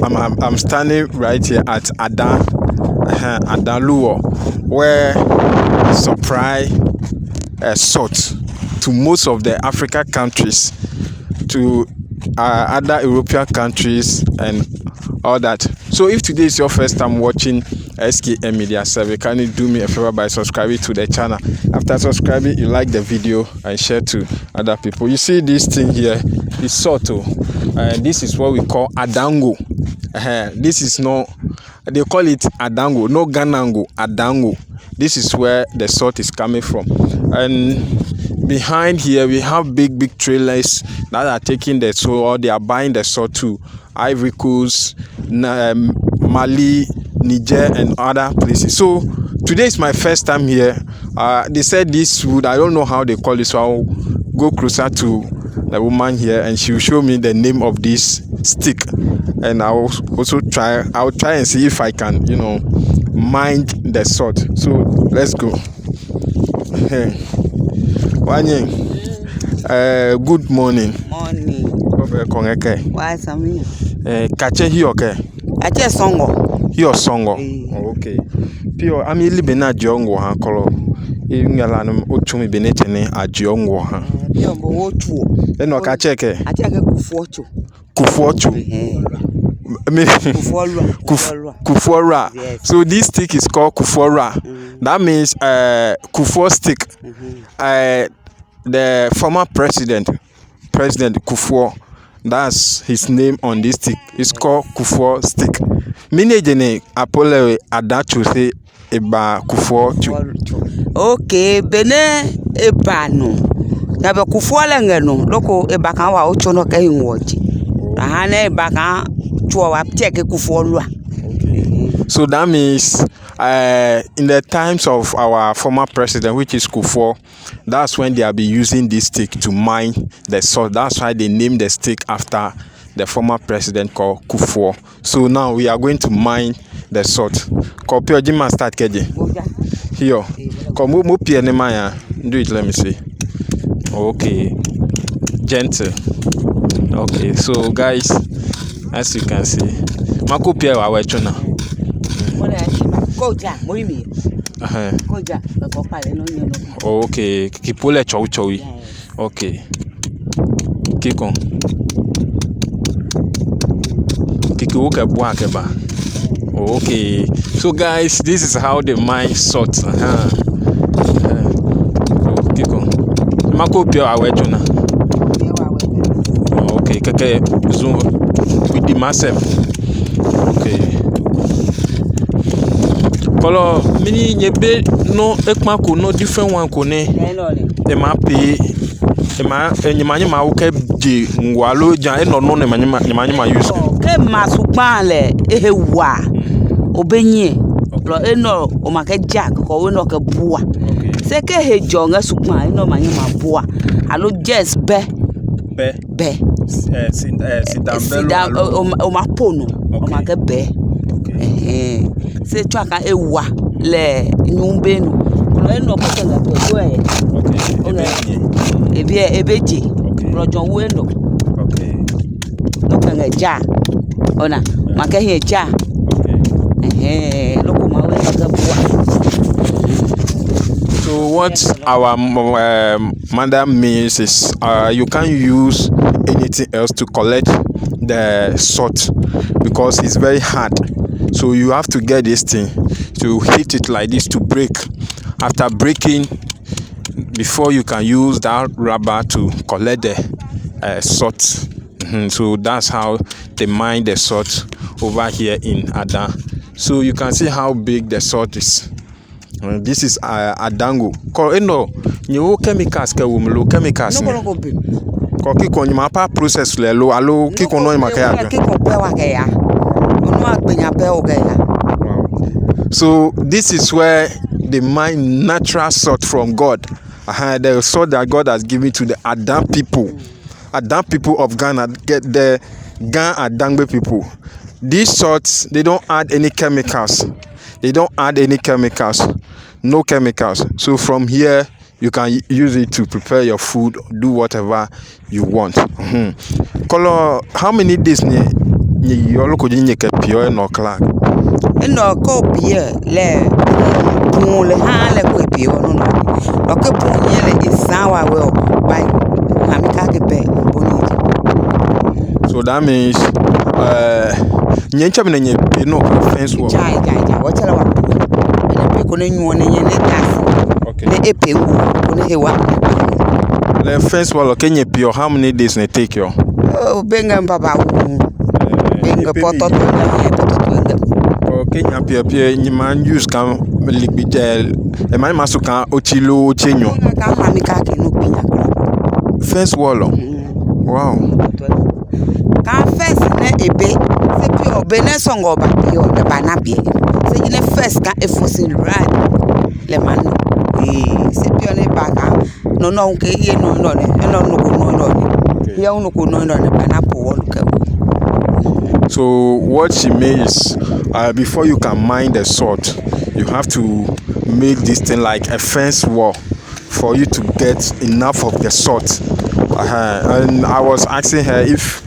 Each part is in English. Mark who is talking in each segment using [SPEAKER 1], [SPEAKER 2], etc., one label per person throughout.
[SPEAKER 1] I'm standing right here at Adaluo, where supply salt to most of the African countries, to other European countries, and all that. So if today is your first time watching S.K.M Media Survey, can you do me a favor by subscribing to the channel? After subscribing, you like the video and share to other people. You see this thing here is salt. This is what we call adango. This is not, they call it adango, no ganango, adango. This is where the salt is coming from. And behind here we have big trailers that are taking the salt, or they are buying the salt to Ivory Coast, Mali, Niger, and other places. So today is my first time here. They said this wood, I don't know how they call it, so I'll go closer to the woman here and she will show me the name of this stick, and I'll also try and see if I can, mine the salt. So let's go. Good morning.
[SPEAKER 2] Morning. Why some?
[SPEAKER 1] Kache hi okay.
[SPEAKER 2] Ache songo.
[SPEAKER 1] Hi songo. Okay. Pio ami libena jongo ha kolo. Ingala no otumi benetene ajongo ha.
[SPEAKER 2] Pio bo otuo.
[SPEAKER 1] Eno kache ke.
[SPEAKER 2] Ache ke kufuocho.
[SPEAKER 1] Kufuocho. Kufuora. Yes. So this stick is called kufuora. That means kufuor stick. The former president Kufuor, that's his name on this stick. It's called Kufuor stick. Mine jene apole adachu se eba Kufuor chu.
[SPEAKER 2] Okay, bene eba no. Na be Kufuor lengeno loko eba kan wa ocho no ka hinwoji. Ahane eba kan chuo wa check Kufuor lua.
[SPEAKER 1] So that means in the times of our former president, which is Kufuor, that's when they have been using this stick to mine the salt. That's why they named the stick after the former president called Kufuor. So now we are going to mine the salt. Kopio jima start keje. Here. Komu mo pie ne maya. Do it, let me see. Okay. Gentle. Okay, so guys, as you can see, mako pie wa wechona. Okay, kipole chowi. Okay. Kikon. Kikiwoke buakeba. Okay. So guys, this is how they mine salt. Kikon. Mako pia awechona. Okay, keke zoom with the massive. Okay. Kolo mini nyebe no ekmako no different one ko ne e ma pe e ma enyimanye ma wo ka je ngwalo jan e no no ne manyima use
[SPEAKER 2] ke masugban le ewa obenye lo eno o ma ke jack ko we no ke bua se ke hejo nga sugban eno manyima bua alo just be sidam o ma pono o ma ke be se twaka ewa le nyumbenu lo eno ko tanga pe go e okay ebeji lo jon we no okay lo kanga ja ona maka he ja lo ko ma we ka bua.
[SPEAKER 1] So what our madam means is you can't use anything else to collect the salt because it's very hard. So you have to get this thing to hit it like this to break. After breaking, before you can use that rubber to collect the salt. So that's how they mine the salt over here in Ada. So you can see how big the salt is. This is adango. No chemicals ke wumlo chemicals.
[SPEAKER 2] No go be.
[SPEAKER 1] Ko kiko nyima pa process le lo alo kiko no nyima ka ya.
[SPEAKER 2] Kiko pe wa ke ya.
[SPEAKER 1] So this is where they mine natural salt from God. The salt that God has given to the Adam people of Ghana, get the Ghana Adangbe people. These salts, they don't add any chemicals. No chemicals. So from here, you can use it to prepare your food, do whatever you want. Color, how many days nye yolo ko nye ke pio no kla
[SPEAKER 2] no ko pie le pun le ha le ko pie no no lo ke pun ye le isawa we bai na mi ka ke be boni.
[SPEAKER 1] So that means nye ncha me nye no fence wall
[SPEAKER 2] Ja wo chala wa ne pe ko ne nyu ne nye ne tas ne epe ngu ko ne hewa
[SPEAKER 1] the fence wall okay nye pio how many days ne take yo
[SPEAKER 2] benga baba benga poto
[SPEAKER 1] okay nya pio nye man use kan liquidel e man maso kan ochilo chenyo
[SPEAKER 2] ka ha mi ka ke no pinya
[SPEAKER 1] fence wall wow
[SPEAKER 2] ka fence ne ebe se pio be ne songo ba pio de banabie se ne first ka e fosin right le man se pio ne ba ka no ke ye no ne no ya uno ko no ne banapo won ka.
[SPEAKER 1] So what she made is before you can mine the salt you have to make this thing like a fence wall for you to get enough of the salt. And I was asking her if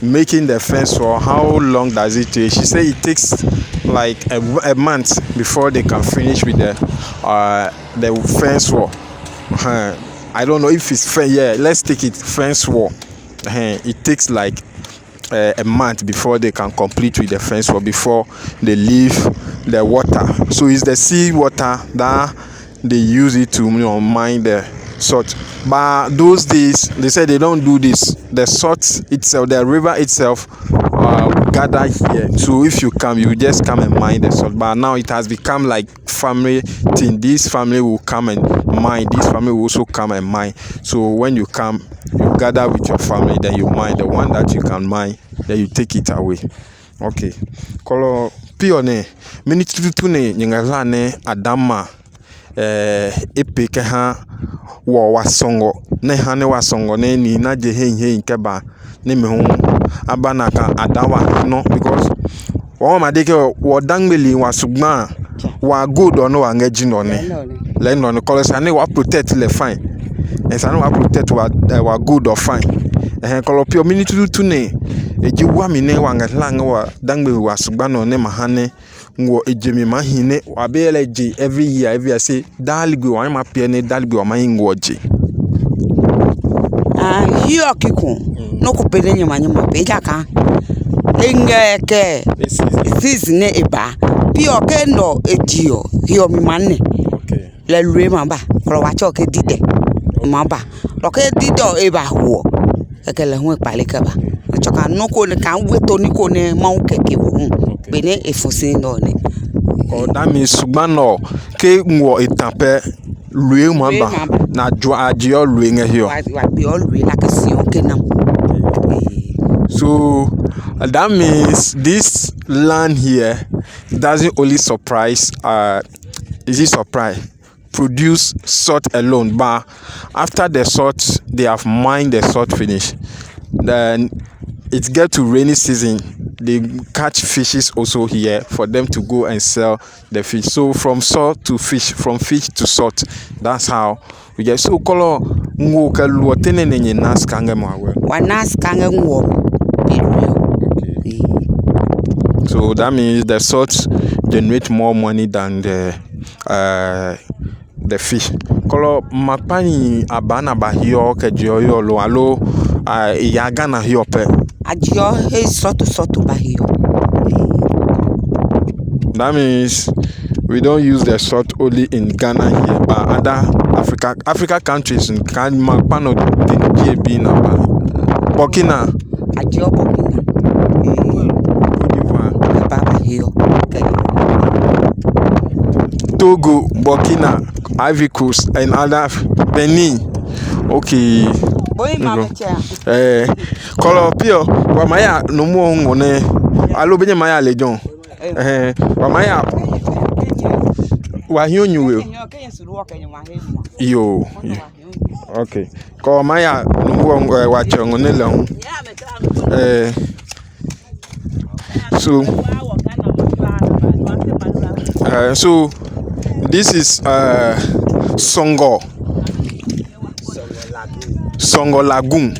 [SPEAKER 1] making the fence wall, how long does it take? She said it takes like a month before they can finish with the fence wall. I don't know if it's fair. Yeah, let's take it fence wall. It takes like a month before they can complete with the fence wall before they leave the water. So it's the sea water that they use it to mine the salt. But those days they said they don't do this. The salt itself, the river itself gather here. So if you come, you just come and mine the salt. But now it has become like family thing. This family will come and mine. This family will also come and mine. So when you come, you gather with your family, then you mine the one that you can mine, then you take it away. Okay. Kolo pione mini tutu ne nyengala ne adama epe ke ha wo wasongo ne ha ne wasongo ne ni na je hen keba ne me ho abana ka adawa no because wo ma de ke wo dangbeli wasugba wa good ono wa ngaji no ne le no ne kolo ne wa protect le fine and sa no wa protect wa good or fine kolo pio mini tutu ne eji wa mi ne wa ngala wa dangbeli wasugba no ne mahane ngo ejemi mahine abele ji every year say daligwe wa ma pie ne daligwe wa mahin ngo ji
[SPEAKER 2] hiyo kiko no ko pele nyama pe jaka engeke sis ne eba pio ke no edio hiyo mi manne
[SPEAKER 1] okay
[SPEAKER 2] le lue mamba ko wa cho ke dide mamba lo ke dido eba ho ke le hu pa le ka ba cho ka no ko ne kan weto ni ko ne ma o keke wo be ne efosin no ne
[SPEAKER 1] o that means sugbano ke ngo etape lue mamba na jwa ajio lue nge hiyo
[SPEAKER 2] wa bi o lue la ke si o ke nam.
[SPEAKER 1] So that means this land here doesn't only produce salt alone, but after the salt they have mined the salt finish, then it get to rainy season they catch fishes also here for them to go and sell the fish. So from salt to fish, from fish to salt, that's how we get. So color ngo kaluo tenenenye nas kange mwawe
[SPEAKER 2] Wanas kange ngo.
[SPEAKER 1] So that means the salt generate more money than the fish. Kolo mapani abana bahio kejio yo lo alo yaga na hio pe.
[SPEAKER 2] Ajio he soto bahio.
[SPEAKER 1] That means we don't use the salt only in Ghana here, but other Africa countries in mapano the GB na Burkina.
[SPEAKER 2] Ajio Burkina.
[SPEAKER 1] Togo, Burkina, Ivory Coast, and other Benin. Okay. Kolo pio wa maya no mo ngone alo benye maya lejon. Wa maya wa hiyo nyuwe. Yo. Okay. Ko maya no mo wa chongone le hu. So this is Songo Lagoon.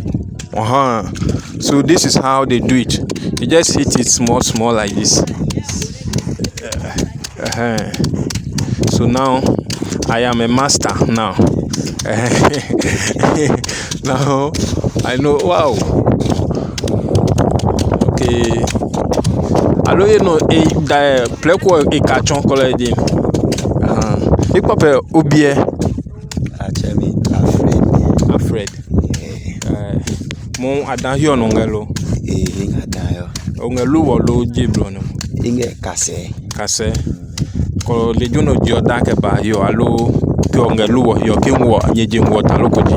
[SPEAKER 1] So this is how they do it. You just hit it small like this. So now I am a master now. Now I know. Wow. Okay. Allo you know the play ko e ka chon color din. E pape obie
[SPEAKER 3] Achemi Alfred.
[SPEAKER 1] Mon adan yo no ngelo.
[SPEAKER 3] Ngadayo.
[SPEAKER 1] Ongelo wo lo jiblo no.
[SPEAKER 3] Inge kase.
[SPEAKER 1] Ko le jono joda ke ba yo allo ke ongelo wo yo ke wo nyeje wo ta lo koji.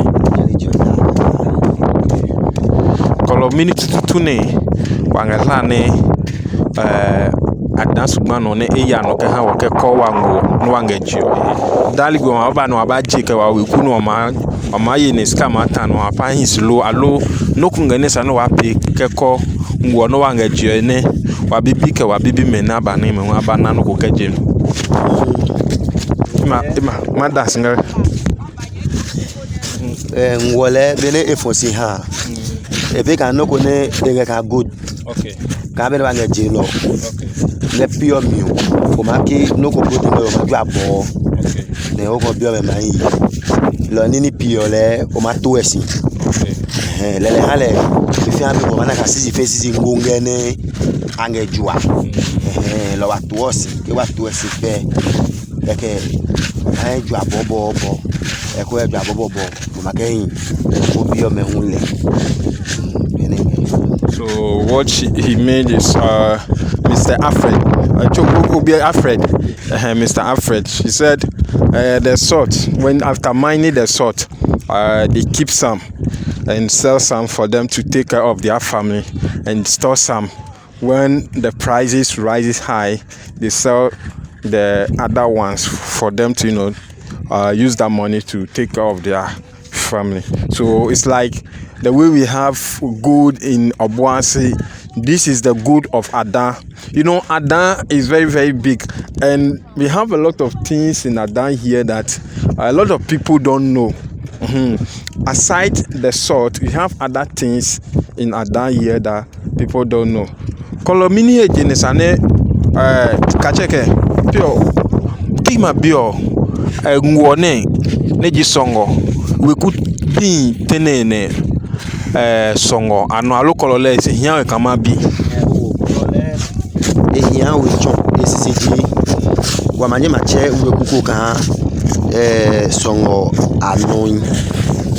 [SPEAKER 1] Ko lo minute tutune wangela ne adan sugban no ne eya no ke ha wo ke ko wango no wangeji dali go ma ba no abaji ke wa we ku no ma ye ne ska ma ta no apa hinslo allo no kungane sa no wa pe ke ko ngo no wangeji ne wa bibi ke wa bibi me na ba ne me wa ba na no ko keje ma da singa
[SPEAKER 3] ngwole bene efosi ha ebe ka no ko ne de ka good.
[SPEAKER 1] Okay.
[SPEAKER 3] Ka be ba ngeji lo. Le pure mi o ma ki no ko good no ma ju abo.
[SPEAKER 1] Okay.
[SPEAKER 3] Ne o ko bio me man yi. Lo ni pure le o ma to esi.
[SPEAKER 1] Okay.
[SPEAKER 3] Le hale fi an bi ko na ka sisi fe sisi ngonge ne angejua. Lo wa to osi ke wa to esi pe. Ke ai ju abo e ko e ju abo o ma ke yin o bio me hunle.
[SPEAKER 1] So what he made is Mr. Alfred. Mr. Alfred. He said the salt, when after mining the salt, they keep some and sell some for them to take care of their family and store some. When the prices rises high, they sell the other ones for them to use that money to take care of their family. So it's like the way we have good in Obuasi, this is the good of Adan. Adan is very, very big, and we have a lot of things in Adan here that a lot of people don't know. Aside the salt, we have other things in Adan here that people don't know. Kolomini jenesane kacheke pio kima bio ngwone neji songo we could be tenene songo ano alokolole ese hian kama bi
[SPEAKER 3] hian we chon esiji wa manye mache we kuku kan songo anoin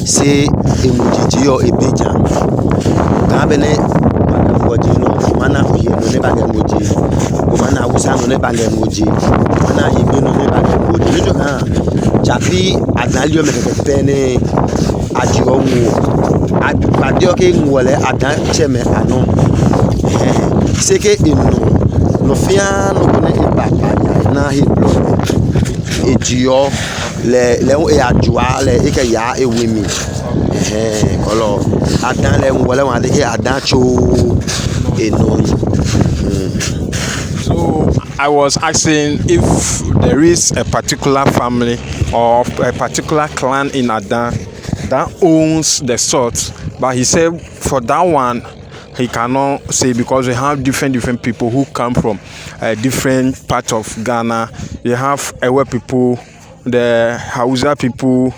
[SPEAKER 3] se emujiji yo ebeja ka bene ngoji no mana oye no ne bage ngoji mana awusa no ne bage ngoji mana yibe no ne bage ngoji lejo kan chapi adalio me pene ajiwo mu adio ke ngwole adan cheme anon seke inu no fia no ne ibapanya na heblo ejio le e ajua le ike ya ewemi kolo adan le ngwole wa de ke adan cho eno.
[SPEAKER 1] So I was asking if there is a particular family or a particular clan in Adan that owns the salt, but he said for that one he cannot say because we have different people who come from different parts of Ghana. You have Ewe people, the Hausa people,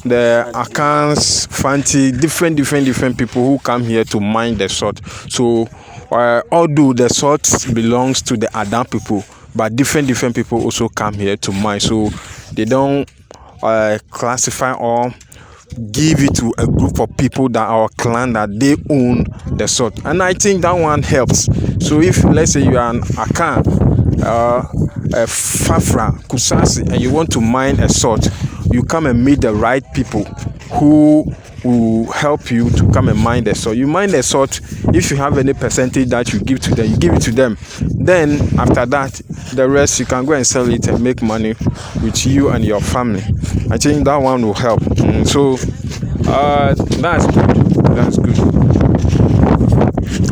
[SPEAKER 1] the Akans, Fanti, different people who come here to mine the salt. So although the salt belongs to the Adan people, but different people also come here to mine. So they don't classify or give it to a group of people that our clan that they own the salt, and I think that one helps. So if let's say you are an Akan, a Fafra, Kusasi, and you want to mine a salt, you come and meet the right people who will help you to come and mine the salt. You mine the salt. If you have any percentage that you give to them, you give it to them. Then after that, the rest you can go and sell it and make money with you and your family. I think that one will help. So that's good. That's good.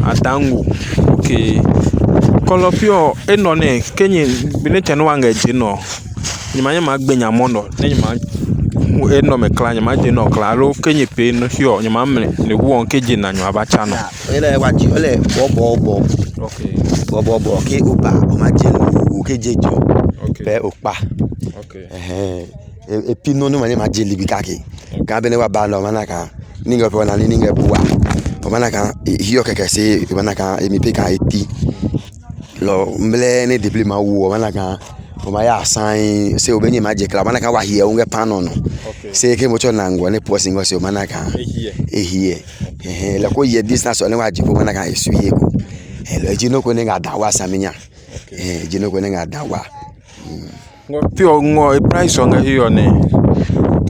[SPEAKER 1] Adango. Okay. Kolopio enone kenye binete no wangeji no. Nyimanye magbenya mono. no me clan nyama je no clan lo kenye pe no hio nyama me ne wo onke je na nyama bacha no
[SPEAKER 3] ele waji ole bobo
[SPEAKER 1] okay
[SPEAKER 3] bobo ke oba o ma je lu ke je jo pe opa
[SPEAKER 1] okay
[SPEAKER 3] e pino no ma je libi kake ka be ne wa ba no manaka ninga pe na ninga bua o manaka hio keke se manaka e mi pe ka eti lo mble ne debli ma wo manaka o ma ya sign se o benye ma je kla manaka wa hie unge pano no se ke mo cho nango ne po singo se o manaka ehie la ko ye distance o ne wa je ko manaka esu ye ko lo jino ko ne ga dawa samenya jino ko ne ga dawa
[SPEAKER 1] pio ngo e price on hio ne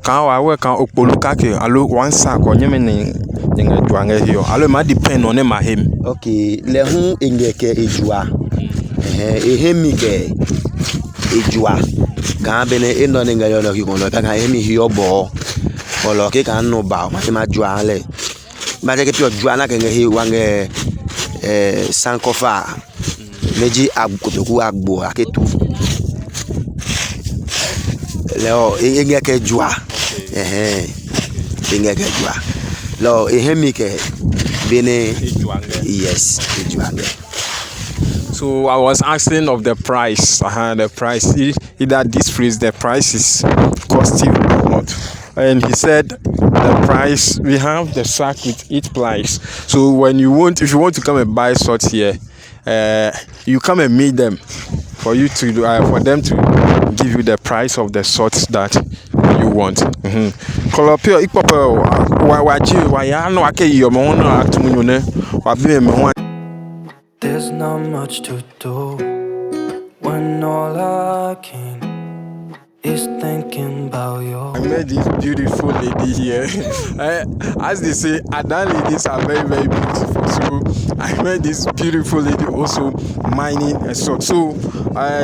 [SPEAKER 1] kan wa we kan okpolu kake alo one sack o nyeme ne nga juange hio alo ma depend on ma hem
[SPEAKER 3] okay le hu engeke ejua ehemi ke ejua kan bene eno ne nga yo no ki kono ka hemi hio bo olo ke kan no ba ma jua le ba je ke pio jua na ke nge wange sankofa meji agukotoku agbo aketu leo engeke jua engeke jua lo ehemi ke bene yes ejuange.
[SPEAKER 1] So I was asking of the price. The price. Either this phrase, the price is costing or not. And he said the price. We have the sack with each price. So when you want, if you want to come and buy salt here, you come and meet them for you to for them to give you the price of the salt that you want. Kolopio ikpopo waji wa ya no ake yo mo no atumunyo ne wa bi me ho.
[SPEAKER 4] There's not much to do when all I can is thinking about you.
[SPEAKER 1] I met this beautiful lady here. As they say, Adan ladies are very, very beautiful. So I met this beautiful lady also mining a salt. So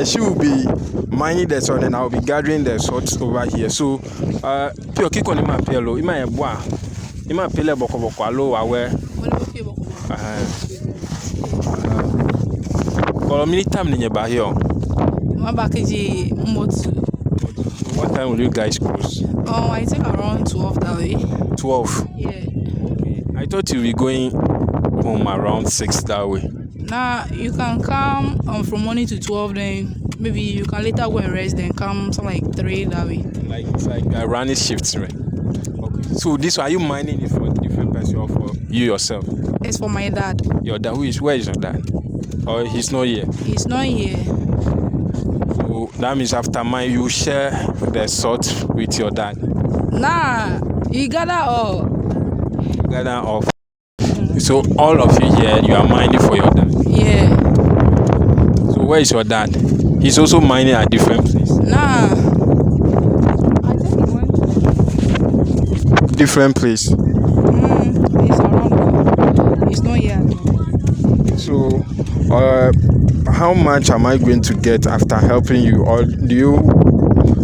[SPEAKER 1] she will be mining the salt and I'll be gathering the salt over here. So pio kiko ni ma pelo, ima e boa. Ima pele boko alo awe. How many time in your bar here?
[SPEAKER 5] What
[SPEAKER 1] time will you guys close?
[SPEAKER 5] Oh, I think around 12 that way.
[SPEAKER 1] 12?
[SPEAKER 5] Yeah.
[SPEAKER 1] Okay. I thought you'll be going home around 6 that way.
[SPEAKER 5] Now, you can come from morning to 12, then maybe you can later go and rest, then come something like 3 that way.
[SPEAKER 1] It's like running shifts, right? Okay. So this, are you mining it for a different person or for you yourself?
[SPEAKER 5] It's for my dad.
[SPEAKER 1] Your dad? Where is your dad? Or he's not here?
[SPEAKER 5] He's not here.
[SPEAKER 1] So that means after mine, you share the salt with your dad?
[SPEAKER 5] Nah, you gather all.
[SPEAKER 1] Gather off. So all of you here, you are mining for your dad?
[SPEAKER 5] Yeah.
[SPEAKER 1] So where is your dad? He's also mining at different places?
[SPEAKER 5] Nah. I think he went to
[SPEAKER 1] different place?
[SPEAKER 5] He's around. He's not here.
[SPEAKER 1] So how much am I going to get after helping you, or do you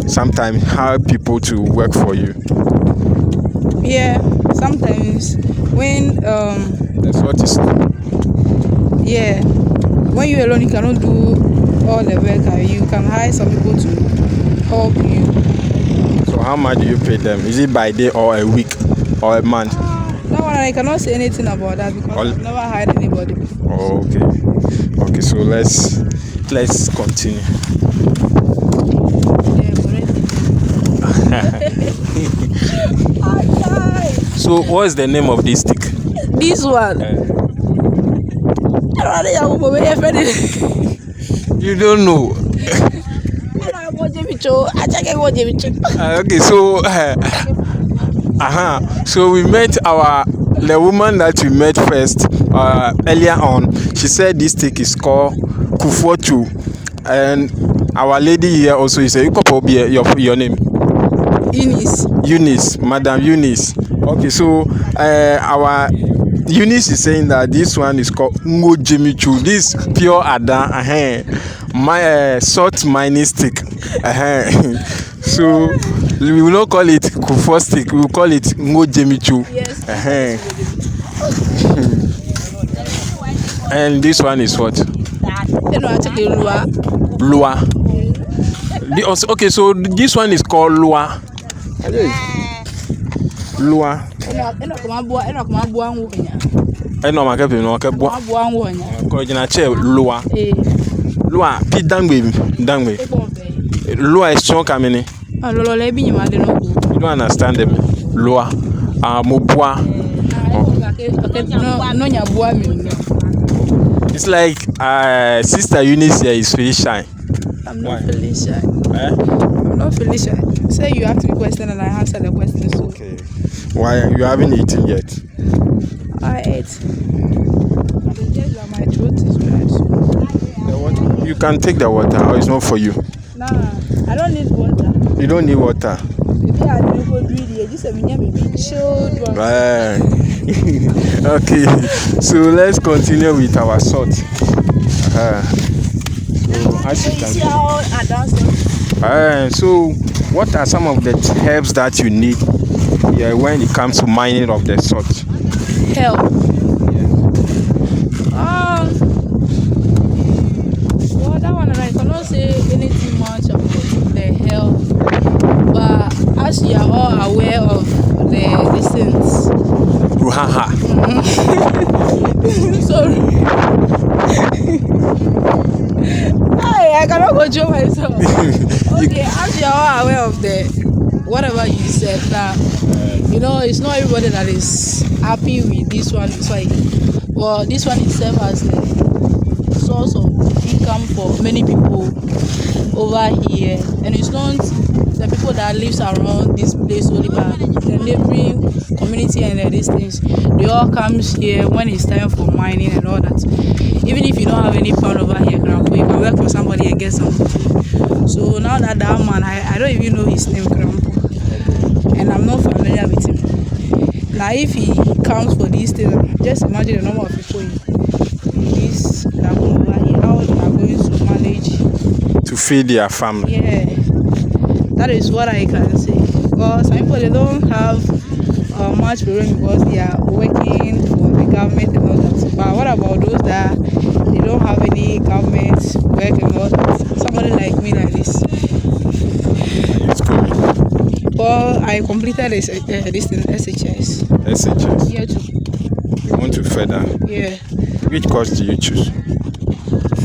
[SPEAKER 1] sometimes hire people to work for you?
[SPEAKER 5] Yeah, sometimes when
[SPEAKER 1] That's what is.
[SPEAKER 5] yeah, when you're alone you cannot do all the work. You can hire some people to help you.
[SPEAKER 1] So how much do you pay them? Is it by day or a week or a month?
[SPEAKER 5] That one I cannot say anything about that because I've never hired anybody before.
[SPEAKER 1] Oh, okay, so let's continue. So what's the name of this stick?
[SPEAKER 5] This one.
[SPEAKER 1] You don't know. Okay, so so we met the woman that we met first earlier on. She said this stick is called Kufotu, and our lady here also is your name. Eunice, Madam Eunice. Okay, so our Eunice is saying that this one is called Ngo Jimichu. This pure Ada, my salt mining stick. So we will not call it Kufo stick. We will call it Ngo Jimichu.
[SPEAKER 5] Yes.
[SPEAKER 1] And this one is what?
[SPEAKER 5] Lua.
[SPEAKER 1] Okay, so this one is called Lua. Lua.
[SPEAKER 5] Eno kuma bua ngunya.
[SPEAKER 1] Eno makapi no
[SPEAKER 5] Kuma bua ngunya.
[SPEAKER 1] Ko jina che lua. Lua pi dangbe.
[SPEAKER 5] Eko be.
[SPEAKER 1] Lua is strong kamini.
[SPEAKER 5] Lolo le bi nyima de no ku.
[SPEAKER 1] You don't understand them. Lua. Mo bua.
[SPEAKER 5] No nya bua mi.
[SPEAKER 1] It's like Sister Eunice here is very shy.
[SPEAKER 5] I'm not feeling shy.
[SPEAKER 1] Eh?
[SPEAKER 5] I'm not feeling shy. Say you ask me question and I answer the question. So.
[SPEAKER 1] Okay. Why you haven't eaten yet?
[SPEAKER 5] I ate. It's just that my throat is dry.
[SPEAKER 1] The water. You can take the water, or it's not for you.
[SPEAKER 5] Nah, I don't need water.
[SPEAKER 1] You don't need water.
[SPEAKER 5] Maybe I don't go do it. Just a minute, maybe chilled one.
[SPEAKER 1] Right. Okay. So let's continue with our salt. So as you can see.
[SPEAKER 5] How I dance.
[SPEAKER 1] So what are some of the herbs that you need when it comes to mining of the salt?
[SPEAKER 5] Help. Well, that one I cannot say anything much about the help, but as you are all aware of the distance.
[SPEAKER 1] Ruhaha.
[SPEAKER 5] Sorry. I cannot control myself. Okay, as you are all aware of the whatever you said now, it's not everybody that is happy with this one. It's like, well, this one itself has the source of income for many people over here, and it's not the people that lives around this place only, but the neighboring community and these things. They all comes here when it's time for mining and all that. Even if you don't have any pound over here, Grandpa, you can work for somebody and get something. So now that man, I don't even know his name, Grandpa, and I'm not familiar with him. Now if he comes for these things, just imagine the number of people in this that come over here, how they are going to manage
[SPEAKER 1] to feed their family.
[SPEAKER 5] Yeah, that is what I can say. Because some people, they don't have much problem because they are working for the government and all that. But what about those that they don't have any government work and all that? Somebody like me like this. Well, I completed this thing, SHS.
[SPEAKER 1] SHS.
[SPEAKER 5] Year 2.
[SPEAKER 1] You want to further?
[SPEAKER 5] Yeah.
[SPEAKER 1] Which course do you choose?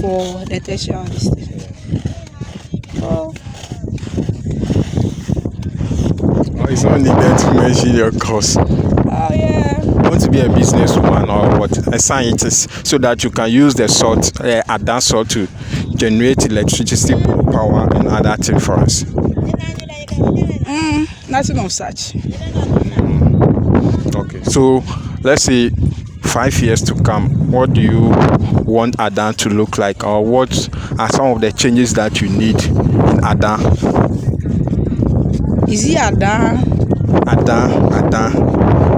[SPEAKER 5] For the tertiary this thing. Oh,
[SPEAKER 1] it's only there to mention your course.
[SPEAKER 5] oh yeah.
[SPEAKER 1] You want to be a businesswoman or what? A scientist, so that you can use the salt, advanced salt, to generate electricity power and other things for us.
[SPEAKER 5] Nothing of such.
[SPEAKER 1] Okay, so let's say 5 years to come, what do you want Adan to look like, or what are some of the changes that you need in Adan?
[SPEAKER 5] Is he Adan?
[SPEAKER 1] Adan.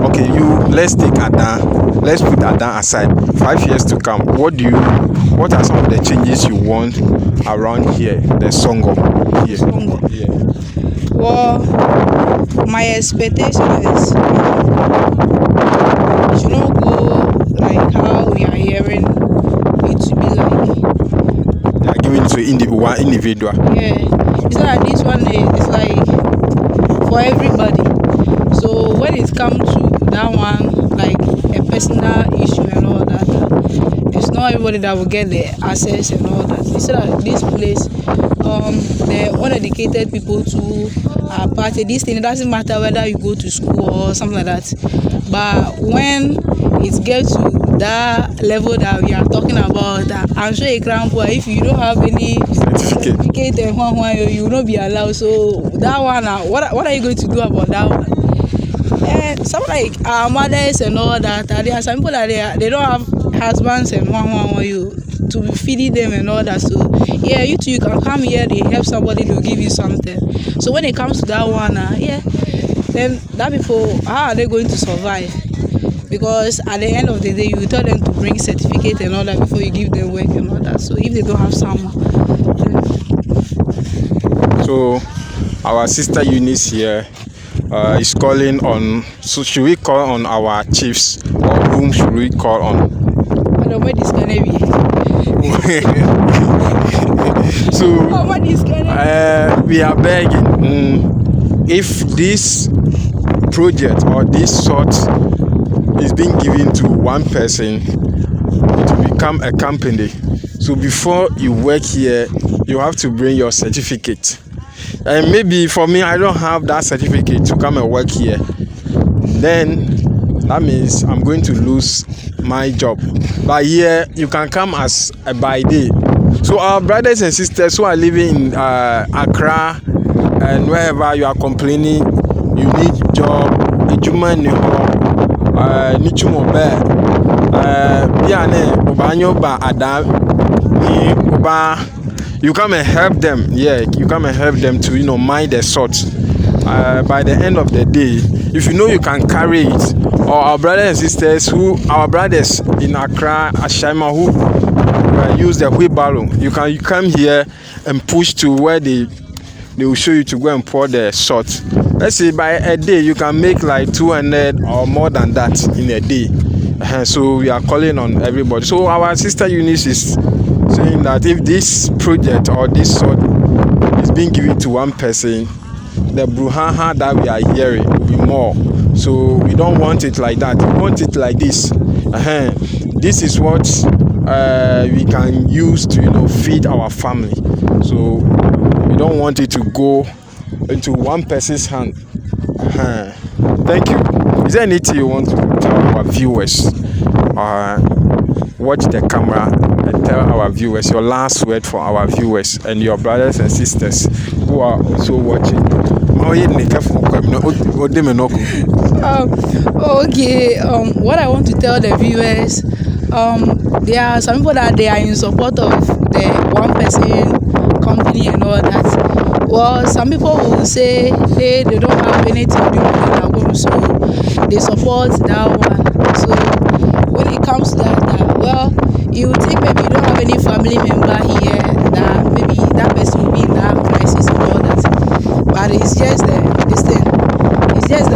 [SPEAKER 1] Okay, let's take Adan. Let's put Adan aside. 5 years to come, what are some of the changes you want around here, the Songo here?
[SPEAKER 5] Songo.
[SPEAKER 1] Yeah.
[SPEAKER 5] Well, my expectation is it should not go like how we are hearing it to be like.
[SPEAKER 1] They are giving it to one individual.
[SPEAKER 5] Yeah, it's not like this one is like for everybody. So when it comes to that one, like a personal issue and all that, it's not everybody that will get the access and all that. It's like this place, the uneducated people too are part of this thing. It doesn't matter whether you go to school or something like that. But when it gets to that level that we are talking about, I'm sure a grandpa, if you don't have any certificate and you will not be allowed. So that one, what are you going to do about that one? And some like our mothers and all that, there are some people that they don't have husbands and you to be feeding them and all that. So yeah, you too, you can come here, they help somebody to give you something. So when it comes to that one, then that people, how are they going to survive? Because at the end of the day, you tell them to bring certificate and all that before you give them work and all that. So if they don't have someone,
[SPEAKER 1] so our sister Eunice here is calling on. So should we call on our chiefs, or whom should we call on?
[SPEAKER 5] I don't know this can be.
[SPEAKER 1] So we are begging. if this project or this sort is being given to one person, it will become a company. So before you work here, you have to bring your certificate. And maybe for me, I don't have that certificate to come and work here. Then that means I'm going to lose my job. But here, you can come as a by day. So our brothers and sisters who are living in Accra and wherever you are complaining, you need job, you come and help them. Yeah, you come and help them to mine the salt. By the end of the day, if you know you can carry it, or our brothers and sisters our brothers in Accra, Ashima, who use the wheelbarrow, you come here and push to where they will show you to go and pour the salt. Let's say by a day you can make like 200 or more than that in a day. So we are calling on everybody. So our sister Eunice is saying that if this project or this sort is being given to one person, the brouhaha that we are hearing will be more. So we don't want it like that. We want it like this. This is what we can use to feed our family. So we don't want it to go into one person's hand. Thank you. Is there anything you want to tell our viewers? Watch the camera and tell our viewers your last word for our viewers and your brothers and sisters who are also watching.
[SPEAKER 5] Okay. What I want to tell the viewers, there are some people that they are in support of the one person company and all that. Well, some people will say, hey, they don't have anything to do with the lagoon, so they support that one. So when it comes to that, well, you would think maybe you don't have any family member here that maybe that person will be in that crisis and all that. But it's just the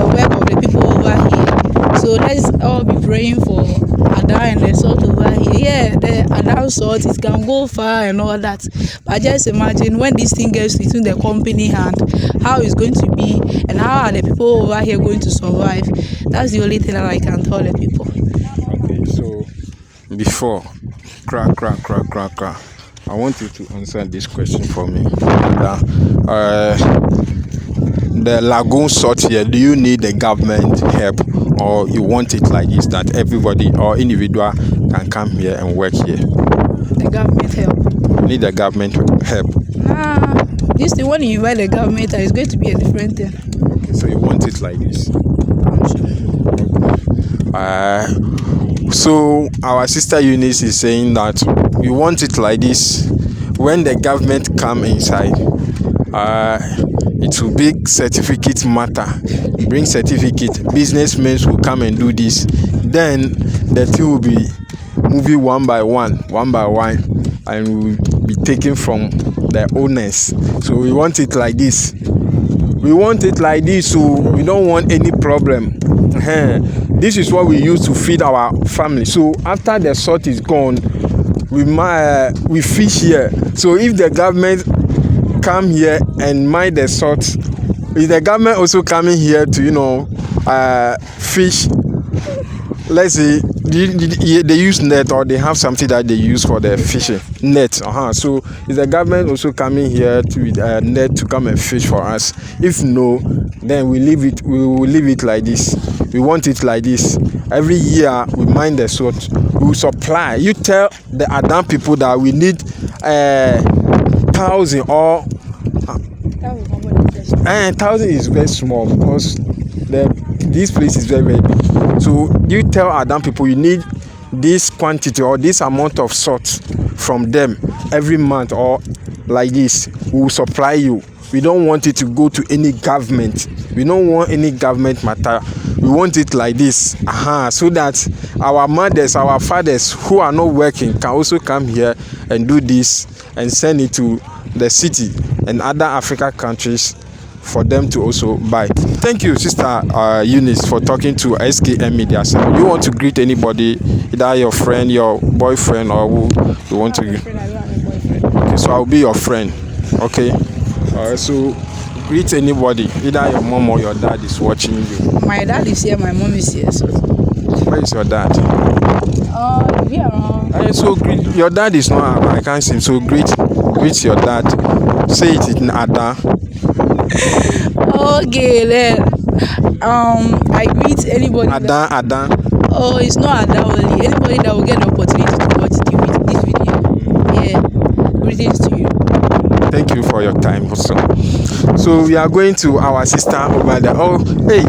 [SPEAKER 5] work of the people over here. So let's all be praying for Ada and the salt over here. Yeah, the Ada salt, it can go far and all that. But just imagine when this thing gets between the company hand, how it's going to be and how are the people over here going to survive. That's the only thing that I can tell the people.
[SPEAKER 1] Okay, so before crack, I want you to answer this question for me. The lagoon sort here, do you need the government help, or you want it like this, that everybody or individual can come here and work here?
[SPEAKER 5] The government help.
[SPEAKER 1] Need the government help?
[SPEAKER 5] This thing, when you invite the government, it's going to be a different thing.
[SPEAKER 1] Okay, so you want it like this?
[SPEAKER 5] I'm sure.
[SPEAKER 1] So our sister Eunice is saying that we want it like this. When the government come inside, it will be certificate matter. Bring certificate. Businessmen will come and do this. Then the thing will be moving one by one, and will be taken from the owners. So we want it like this. So we don't want any problem. This is what we use to feed our family. So after the salt is gone, we fish here. So if the government come here and mine the salt, is the government also coming here to fish? Let's say they use net, or they have something that they use for the fishing net. So is the government also coming here to net to come and fish for us? If no, then we will leave it like this. We want it like this. Every year we mine the salt, we will supply. You tell the Adam people that we need 1,000 or 1,000 is very small because this place is very, very big. So you tell Adam people you need this quantity or this amount of salt from them every month, or like this. We will supply you. We don't want it to go to any government. We don't want any government matter. We want it like this, so that our mothers, our fathers who are not working can also come here and do this and send it to the city and other African countries for them to also buy. Thank you, Sister Eunice, for talking to S.K.M Media. So you want to greet anybody, either your friend, your boyfriend, or who you want to greet? Okay, so I'll be your friend. Okay. So greet anybody, either your mom or your dad is watching you.
[SPEAKER 5] My dad is here, my mom is here. So.
[SPEAKER 1] Where is your dad?
[SPEAKER 5] Here around.
[SPEAKER 1] So greet your dad is not. I can't see him. So greet your dad. Say it in Ada.
[SPEAKER 5] Okay, then. I greet anybody.
[SPEAKER 1] Ada.
[SPEAKER 5] Oh, it's not Ada only. Anybody that will get the opportunity to watch this video. Yeah. Greetings to you.
[SPEAKER 1] Thank you for your time also. So we are going to our sister over there. Oh, hey.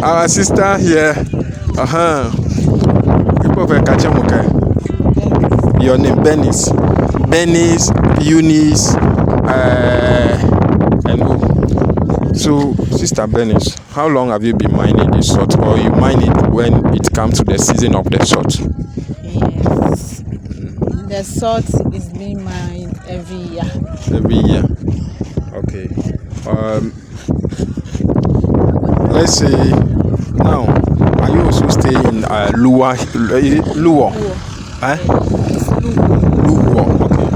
[SPEAKER 1] Our sister here. People will catch him, okay? Your name, Benis, Eunice, and so, Sister Benis, how long have you been mining this salt, or you mine it when it comes to the season of the salt?
[SPEAKER 5] Yes, the salt is being mined every year.
[SPEAKER 1] Every year. Okay. Let's say now, are you also staying in Luo? Luo. Okay.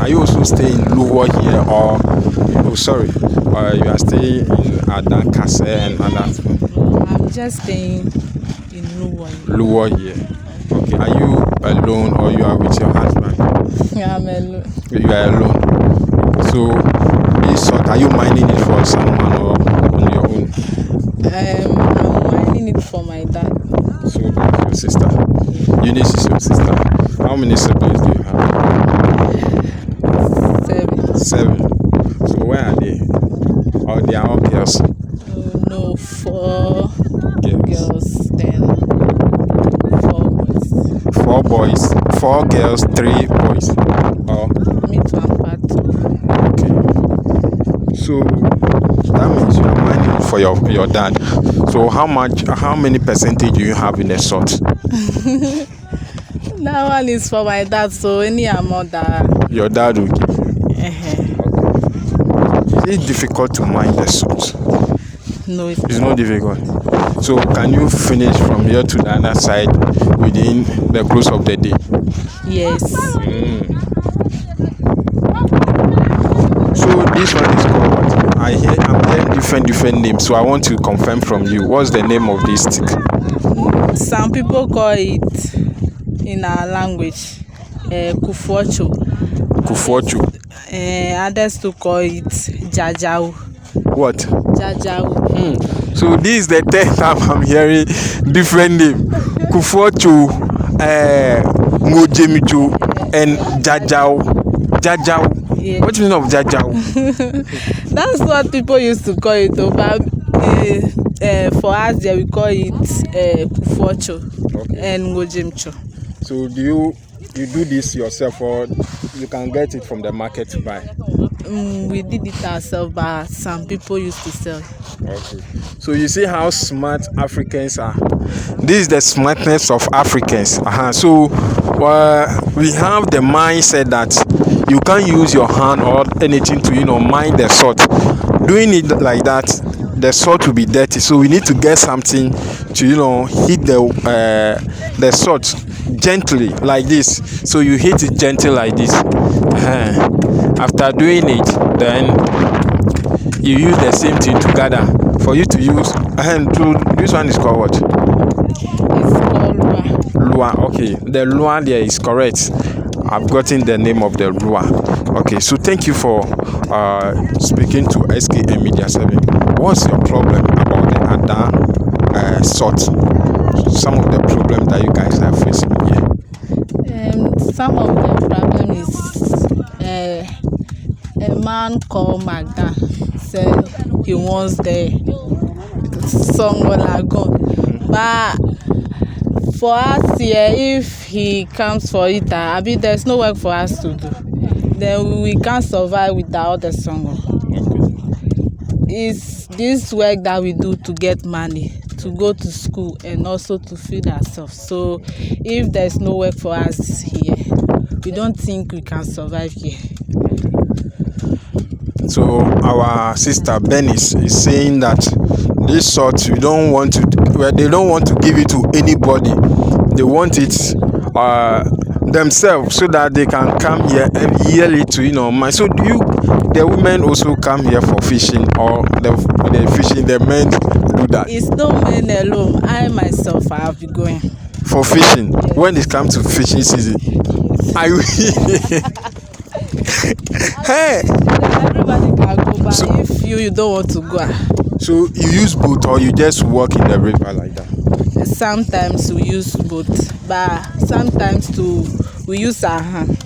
[SPEAKER 1] Are you also staying in Luo here, or you are staying in Adankase and other?
[SPEAKER 5] I'm just staying in Luo.
[SPEAKER 1] Luo here. Okay. Are you alone, or you are with your husband?
[SPEAKER 5] Yeah, I'm alone.
[SPEAKER 1] You are alone. So, this salt, are you mining it for someone or on your own?
[SPEAKER 5] I'm mining it for my dad.
[SPEAKER 1] So that's your sister. Eunice is your sister. How many siblings do you have?
[SPEAKER 5] 7.
[SPEAKER 1] So where are they? Oh, they are all girls.
[SPEAKER 5] No, 4
[SPEAKER 1] Girls.
[SPEAKER 5] then 4 boys.
[SPEAKER 1] 4 boys. 4 girls, 3 boys. Oh,
[SPEAKER 5] Me too, I'm part 2.
[SPEAKER 1] okay. So that means you are mining for your dad. So how many percentage do you have in the salt?
[SPEAKER 5] That one is for my dad, so any amount that
[SPEAKER 1] Your dad will give you. Is it difficult to mine the salt?
[SPEAKER 5] No,
[SPEAKER 1] It's not difficult. So can you finish from here to the other side within the close of the day?
[SPEAKER 5] yes.
[SPEAKER 1] So this one is called what? I'm hearing different names. So I want to confirm from you. What's the name of this stick?
[SPEAKER 5] Some people call it in our language kufuocho.
[SPEAKER 1] Kufuocho.
[SPEAKER 5] Others to call it jajau.
[SPEAKER 1] What?
[SPEAKER 5] Jajau.
[SPEAKER 1] So this is the third time I'm hearing different name. Kufuocho, ngojemicho, and jajau. Jajau.
[SPEAKER 5] Yeah.
[SPEAKER 1] What do you mean of jajau?
[SPEAKER 5] That's what people used to call it. But for us, there we call it kufuocho and ngojemicho.
[SPEAKER 1] So do you do this yourself, or you can get it from the market to buy?
[SPEAKER 5] We did it ourselves, but some people used to sell.
[SPEAKER 1] Okay. So you see how smart Africans are. This is the smartness of Africans. So we have the mindset that you can't use your hand or anything to mine the salt. Doing it like that, the salt will be dirty. So we need to get something to hit the salt gently like this. So you hit it gently like this. After doing it, then you use the same thing together for you to use. And this one is called what?
[SPEAKER 5] It's called
[SPEAKER 1] Lua. Okay, the Lua there is correct. I've gotten the name of the Lua. Okay, so thank you for speaking to S.K.M Media 7. What's your problem about the other salt? Some of the problems that you guys are facing here.
[SPEAKER 5] Some of the problem is a man called Magda said he wants the song gone. But for us here, if he comes for it, there's no work for us to do. Then we can't survive without the song. It's this work that we do to get money, to go to school, and also to feed ourselves. So if there's no work for us here, we don't think we can survive here.
[SPEAKER 1] So our sister Benis is saying that this salt they don't want to give it to anybody. They want it themselves so that they can come here yearly to mine. So do you, the women also come here for fishing, or the fishing, the men do that?
[SPEAKER 5] It's not men alone. I myself, I have been going.
[SPEAKER 1] For fishing, when it comes to fishing season, I hey.
[SPEAKER 5] Everybody can go, but if you don't want to go.
[SPEAKER 1] So you use boat or you just walk in the river like that?
[SPEAKER 5] Sometimes we use boat, but sometimes too we use our hand.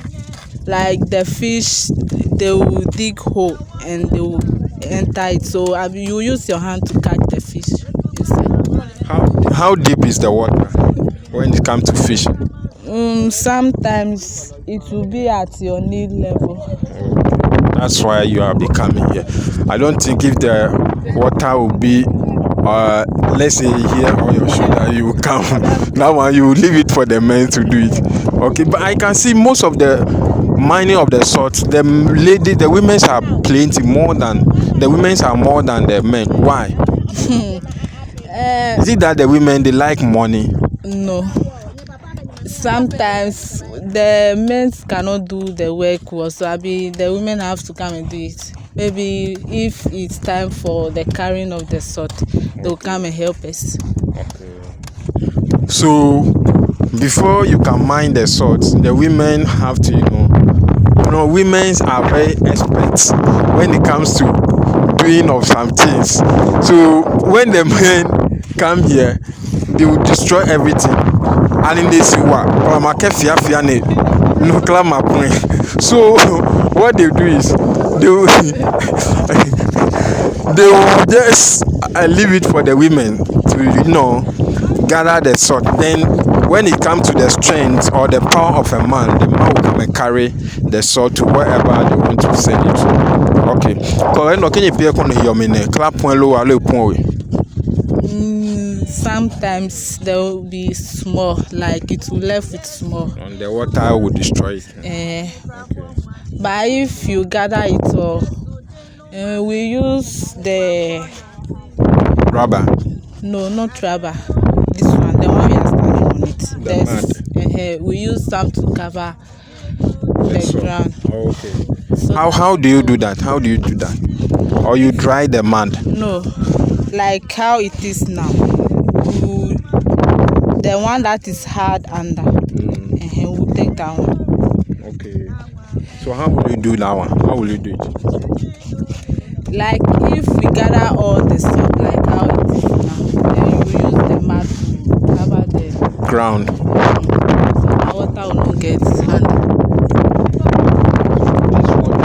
[SPEAKER 5] Like the fish, they will dig hole and they will enter it. So you use your hand to catch the fish inside.
[SPEAKER 1] How deep is the water when it comes to fishing?
[SPEAKER 5] Sometimes it will be at your knee level.
[SPEAKER 1] That's why you are becoming here. I don't think if the water will be let's say here on your shoulder, you will come. That one you will leave it for the men to do it. Okay, but I can see most of the mining of the salt, the women are plenty more than the men. Why? Is it that the women, they like money?
[SPEAKER 5] No. Sometimes the men cannot do the work well, so the women have to come and do it. Maybe if it's time for the carrying of the salt, they'll come and help us.
[SPEAKER 1] Okay. So before you can mine the salt, the women have to, women are very experts when it comes to doing of some things. So when the men come here, they will destroy everything. And in this so what they do is they will just leave it for the women to gather the salt. Then when it comes to the strength or the power of a man, the man will come and carry the salt to wherever they want to send it to. Okay.
[SPEAKER 5] Sometimes there will be small, like it will left with small.
[SPEAKER 1] And the water will destroy it.
[SPEAKER 5] Okay. But if you gather it all, we use the
[SPEAKER 1] rubber.
[SPEAKER 5] No, not rubber. This one, the one we are standing on it. We use some to cover the ground.
[SPEAKER 1] Okay.
[SPEAKER 5] So
[SPEAKER 1] how do you do that? How do you do that? Or you dry the mud?
[SPEAKER 5] No, like how it is now. The one that is hard under, we'll take that one.
[SPEAKER 1] Okay. So how will you do that one? How will you do it?
[SPEAKER 5] Like if we gather all the stuff, like how it is now, then we will use the mat to cover the
[SPEAKER 1] ground.
[SPEAKER 5] So the water will not get under.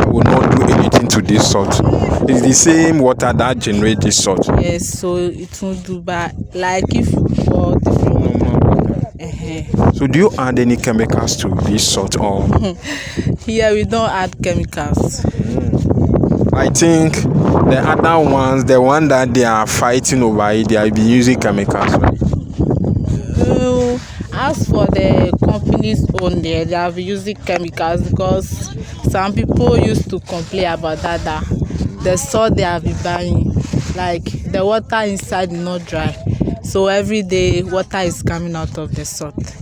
[SPEAKER 1] Will not do anything to this salt. It's the same water that generates this salt.
[SPEAKER 5] Yes, so it won't do bad. Like if you pour different water.
[SPEAKER 1] So do you add any chemicals to this salt or?
[SPEAKER 5] Here we don't add chemicals.
[SPEAKER 1] I think the other ones, the one that they are fighting over it, they have been using chemicals, right?
[SPEAKER 5] As for the companies owned there, they have been using chemicals because some people used to complain about that the salt they have been buying, like the water inside is not dry, so every day water is coming out of the salt.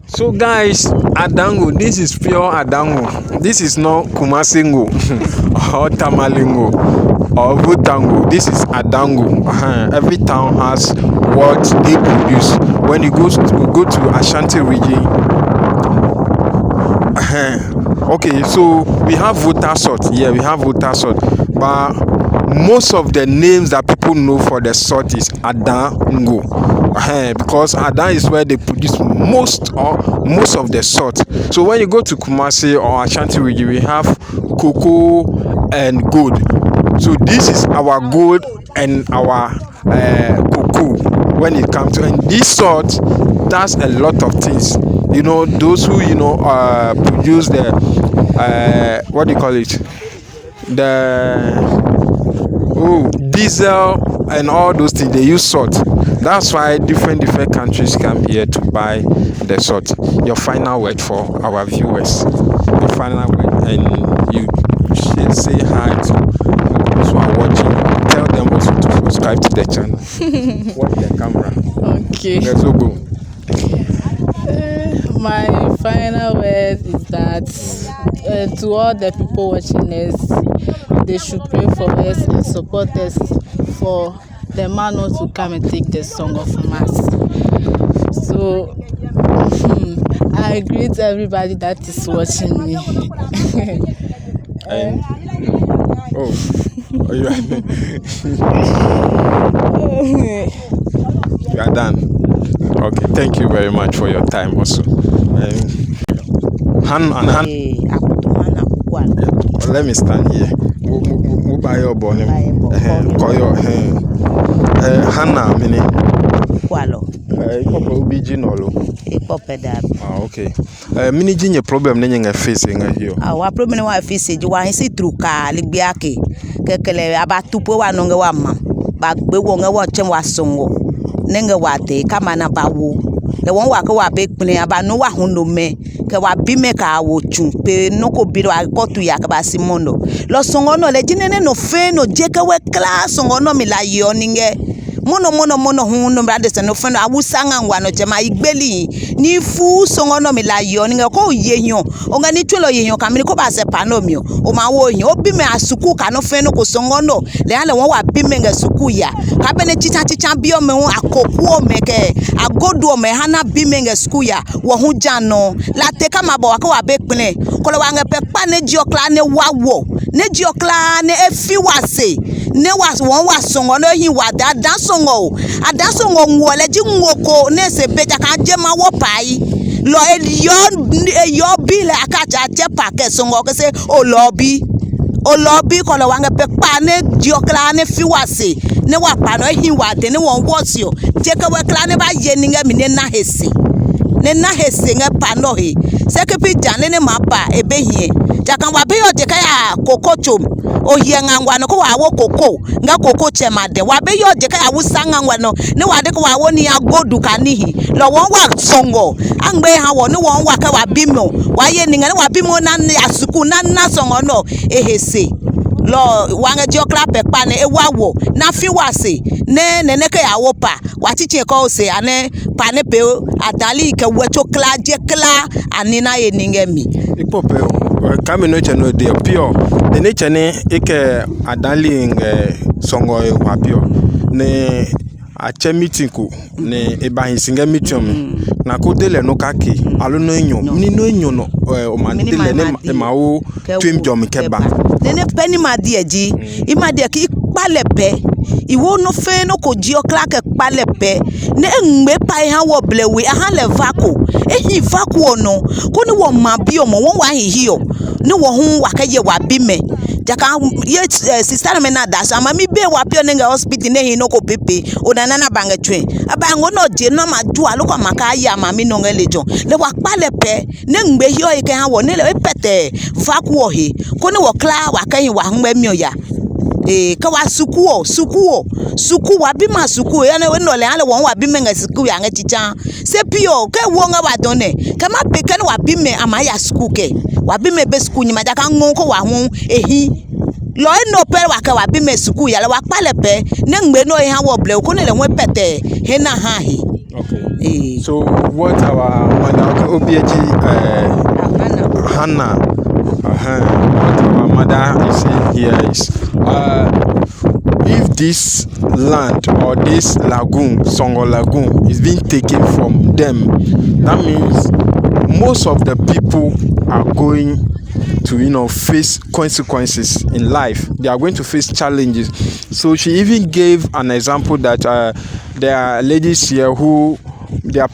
[SPEAKER 1] So guys, Adango, this is pure Adango. This is not Kumasingo or Tamalingo or Vutango. This is Adango. Every town has what they produce. When you go to Ashanti region, okay, so we have water salt. Yeah, we have water salt. But most of the names that people know for the salt is Adango. Because Adan is where they produce most of the salt. So when you go to Kumasi or Ashanti region, we have cocoa and gold. So this is our gold and our cocoa when it comes to, and this salt does a lot of things. Those who produce the what do you call it, the diesel and all those things, they use salt. That's why different countries come here to buy the salt. Your final word for our viewers. Your final word, and you should say hi to those who are watching. Tell them also to subscribe to the channel. Watch the camera.
[SPEAKER 5] Okay.
[SPEAKER 1] Let's go.
[SPEAKER 5] My final word is that to all the people watching us, they should pray for us and support us for the man not to come and take the song from us. So I greet everybody that is watching me.
[SPEAKER 1] You are done. Okay, thank you very much for your time also. Let me stand here. Buy your bonnet. Hannah, mini. Okay. Mini junior problem nene facing here.
[SPEAKER 2] Our problem wa face you want see through car libiake. Kekele abatupo wa nonga wa mam. Bagbe wonga wa chem wa songo. Nenge wate kama na bawo. Le won wa ko wa be pin aba no wa hun no me. Ke wa bi me ka wo tun pe no ko bi wa ko tu ya ka ba simondo. Lo songo no le jinene no fe no je ke we class songo no mi la yo ninge. Mono hunu brade se no fendo awusanga ngwano jema igbeli ni fu songo no mi la yo ni ko yeyan o nga ni twelo yeyan ka mi ko ba se pano mi o ma wo yin o bi me asuku ka no fendo ko songo no le ale won wa bi me nga suku ya ka be ne chicha bi o me hu akoku o me ke agodu o me hana bi me nga suku ya wo hu jano la te ka ma bo wa ko wa be pin ko lo wa nga pe pa ne ji okla ne wa wo ne ji okla ne efi wa se ne was won wa songo no hin wa da songo adasongo nwole ji nwoko ne se beja ka je ma wo pai lo yo bile akacha che pake songo ke se o lobi ko lo wa pe pa ne ji okla ne fi wa se ne wa pa no hin wa de ne won wo si o je ke we kla ne ba ye ni nga mi ne na hesi nga pa no he se ke pi jan ne ma pa ebe hie jakan wa be yo je ka ya kokochom ohie ngangwa no ko wa wo koko nga koko chema de wa be yo je ka ya wusa ngangwa no ne wa de ko wa wo ni agodu kanihi lo won wa songo angbe ha wo ne won wa ka wa bimo wa ye ni nga ne wa bimo na asuku na songo no ehese lo wa nga je okla pe pa ne e wa wo na fi wa se ne ka ya wo pa wa chiche ko se ane pa ne pe adali ke we chokla je kla anina ye ningemi
[SPEAKER 1] ipope kame no chano de pure the nature ne ike adali songo wa pure ne ache meeting ku ne eba hinsinga meeting na ko dele no kake alo no enyo ni no enyo no o ma dele ne ma wo twim jom keba
[SPEAKER 2] ne pani ma die ji ima de ki palepe iwo no fe no ko ji okla ke palepe ne ngbe pa ha wo blewe aha le vako ehi vako no ko ni wo ma bi o mo won wa hihio ne wo hu wa ka ye wa bi me jaka ye sister me na da so ama mi be wa pio ne nga hospital ne hi no ko pepe o na na banga twen abango no je no ma du alo ko maka ya ama mi no ngelejo le wa palepe ne ngbe hi o ke ha wo ne le pete vako he ko ni wo kla wa ka hi wa ngbe mi o ya ka wa suku wa bi ma suku ya ne we no le ale won wa bi me nga suku ya nga chicha se pio ke wo nga wa done ka ma pe kan wa bi me ama ya suku ke wa bi me be suku nyima ja kan ngon ko wa hu ehi lo no pe wa ka wa bi me suku ya le wa palepe ne ngbe no ha wo ble ko ne le won pete he na ha he.
[SPEAKER 1] Okay. So what our mother Obieji Hannah what our mother is saying here is if this land or this lagoon, Songo Lagoon, is being taken from them, that means most of the people are going to, face consequences in life. They are going to face challenges. So she even gave an example that there are ladies here who their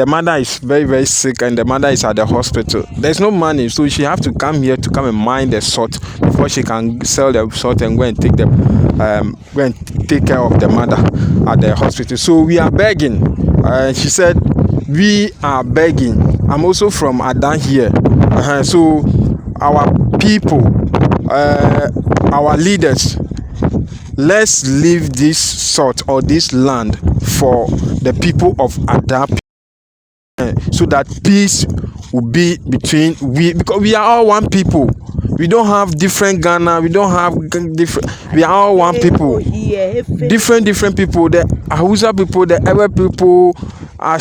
[SPEAKER 1] mother is very, very sick and the mother is at the hospital. There's no money, so she have to come here to come and mine the salt before she can sell the salt and go and take care of the mother at the hospital. So we are begging. She said we are begging. I'm also from Adan here. So our people, our leaders, let's leave this salt or this land for the people of Adap, so that peace will be between because we are all one people. We don't have different Ghana. We don't have different. We are all one people. Different people. The Hausa people, the Ewe people,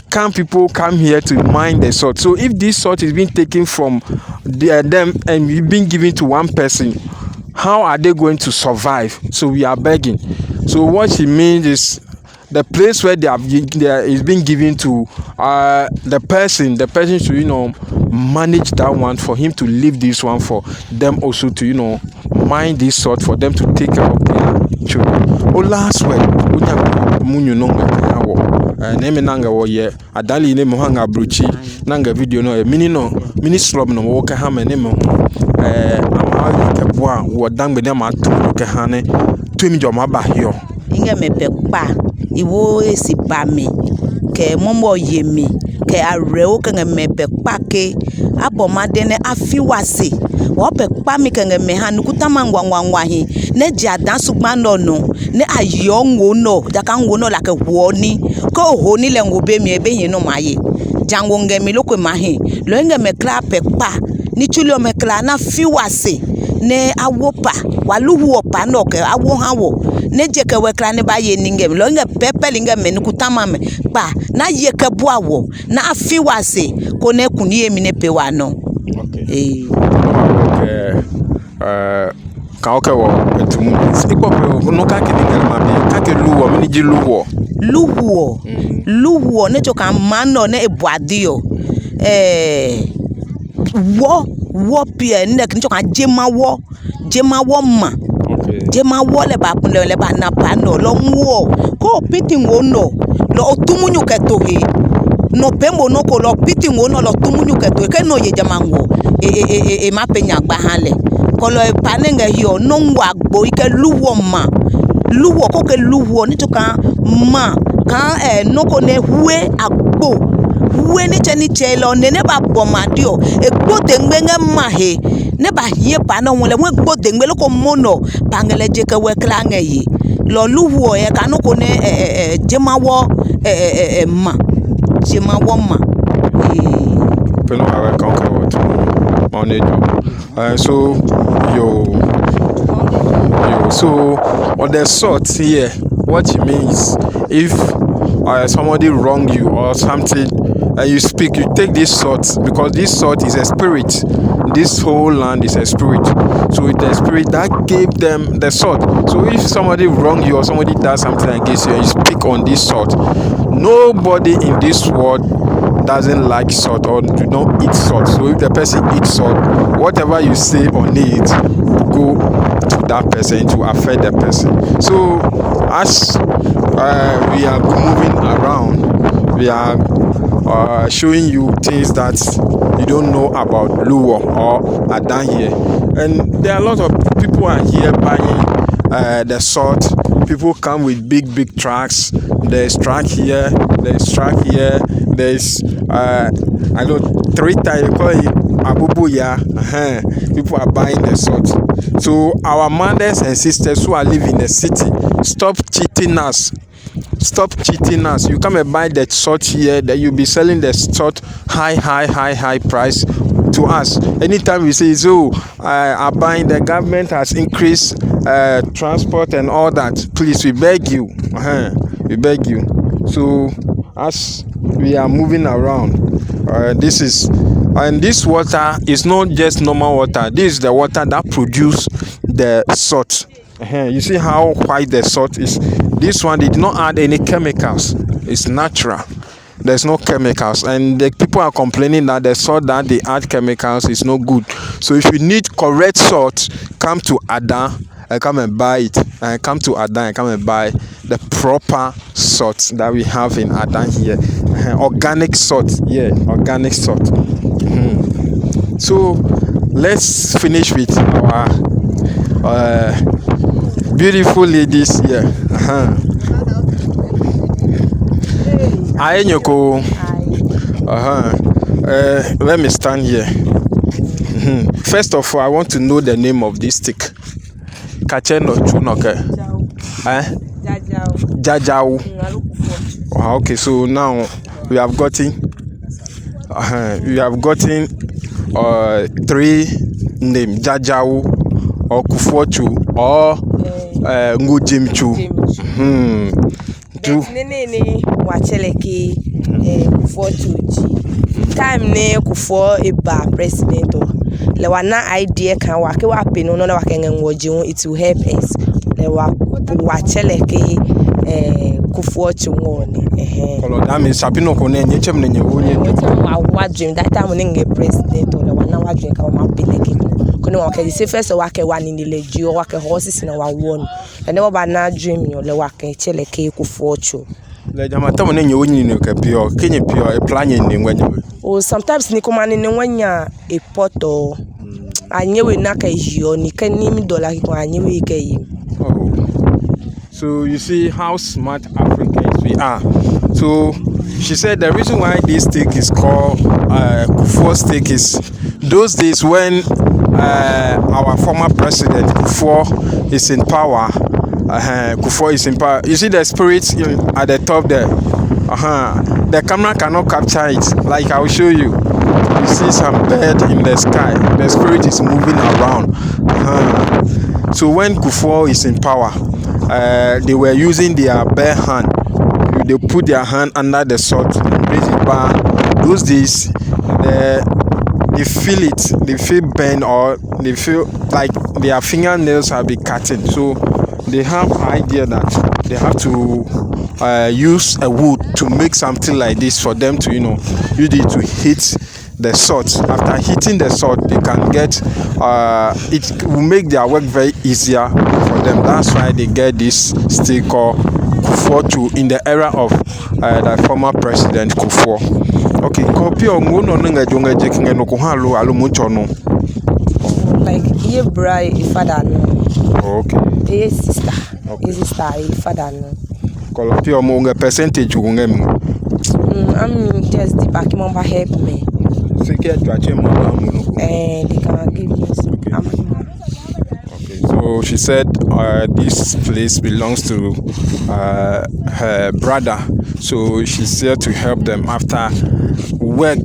[SPEAKER 1] can people come here to mine the salt? So if this salt is being taken from them and being given to one person, how are they going to survive? So we are begging. So what she means is the place where they is being given to the person should manage that one, for him to leave this one for them also to mine this salt for them to take care of their children. Oh, last word munyu no name nanga wo ye adali ne mo hanga bruchi nanga video no mini slum no wo ka ha me ne mo ama ke boa wo dangbe ne ma to ke ha ne to mi jo ma ba hio
[SPEAKER 2] inge me pe pa iwo esi ba mi ke momo ye mi ke areo ke me pe pa ke aboma de ne afiwase wo pe pa mi ke me ha nukuta mangwa hi ne ja dan sugba no ne ayo ngo no jaka ngo no la ke wo ni ko ho ni le ngo be mi ebe yin no maye jango nge mi loko ma hi lo nge me kra pe pa ni chulio me kra na fiwase ne awopa waluhu opa no ke awo ha wo ne je ke we kra ne ba ye ni nge lo nge pepe linge me nukuta ma me pa na ye ke bo awo na afiwase ko ne kuni emi ne pe wa no.
[SPEAKER 1] Okay. Ka wo etumu ipo pe no ka ke ni ma bi ka ke luwo mi ni ji luwo
[SPEAKER 2] ne to kan mano ne ebuadio wo pie ne ke to kan jema wo ma jema wo le ba kun le ba na pa no lo nwo ko piti ngo no lo otumunyu ke to he no pembo no ko lo piti ngo no lo tumunyu ke to ke no ye jama ngo ma penya gba hanle ko lo pa ne nge hio no ngwa gbo ike luwo ko ke luwo ni to kan ma kan no ko ne hue agbo hue ni che lo ne ba bomadio egbo de ngbenga ma he ne ba hie pa no wole we gbo de ngbe lo ko mono pangele je ke we kla ngeyi lo luwo e kan no ko ne jemawo ma
[SPEAKER 1] pelo awe kan ka what so so on the salt here, what it means, if somebody wrong you or something and you speak, you take this salt, because this salt is a spirit. This whole land is a spirit, so it's the spirit that gave them the salt. So if somebody wrong you or somebody does something against you and you speak on this salt, nobody in this world doesn't like salt or do not eat salt. So if the person eats salt, whatever you say on it go to that person to affect the person. So as we are moving around, we are showing you things that you don't know about Luo or Adan here, and there are a lot of people are here buying the salt. People come with big trucks. There's truck here, there's truck here, there's I know 3 times call it Abubuya. People are buying the salt. So our mothers and sisters who are living in the city, stop cheating us. Stop cheating us. You come and buy the salt here, that you'll be selling the salt high price to us. Anytime we say, so are buying, the government has increased transport and all that, please, we beg you. We beg you. So as we are moving around, this water is not just normal water. This is the water that produce the salt. You see how white the salt is. This one did not add any chemicals. It's natural. There's no chemicals, and the people are complaining that the salt that they add chemicals is no good. So if you need correct salt, come to Ada and come and buy it. And come to Ada and come and buy the proper salt that we have in Ada here. Organic salt, yeah, organic salt. So let's finish with our beautiful ladies here. Nyoko. Let me stand here. First of all, I want to know the name of this stick. Kacheno Chunoke. Jajao. Okay, so now we have gotten 3 names: Jajao, or Kufochu, or Ngujimchu. do.
[SPEAKER 6] Nene wacheleke for to time ne kufo eba president o le wana idea kan wa ke wa pe no na wa kan nwoji it will help us le wa wacheleke kufo chunwone
[SPEAKER 1] Kolo da me sapino ko ne nyechem ne nyewo
[SPEAKER 6] wa dream that time ne nge president o le wana wa dream ka wa peleke kono wa ke se first wa ke wa ni le ju wa ke horses na wa won ene wa ba na dream yo le wa ke cheleke kufo chu
[SPEAKER 1] le jama tamo ne nyewo nyini no ka pio kenye pio e plan nye ne ngwanyo
[SPEAKER 6] o sometimes ni kuma ni nwanya e poto anyewe na ka hio ni ka ni mi dollar ko anyewe ka yi.
[SPEAKER 1] So you see how smart Africans we are. So she said the reason why this steak is called Kufuor steak is those days when our former president Kufuor is in power. Kufuor is in power. You see the spirit at the top there. The camera cannot capture it. Like I'll show you. You see some bird in the sky. The spirit is moving around. So when Kufuor is in power, they were using their bare hand. They put their hand under the sword, raise it back. Those days, they feel it. They feel burn or they feel like their fingernails have been cutting. So they have an idea that they have to use a wood to make something like this for them to, use it to hit the sword. After hitting the sword, they can get it will make their work very easier for them. That's why they get this stick called Kufuor in the era of the former president Kufuor. Okay, copy on one on the jungle taking and Okohalo Alumuchono.
[SPEAKER 6] Like ye bra father no.
[SPEAKER 1] Okay.
[SPEAKER 6] Ye sister. Ye sister father no.
[SPEAKER 1] Copy on a percentage you I'm
[SPEAKER 6] just the back member help me.
[SPEAKER 1] They can
[SPEAKER 6] give me some.
[SPEAKER 1] Okay, so she said this place belongs to her brother, so she's here to help them after work.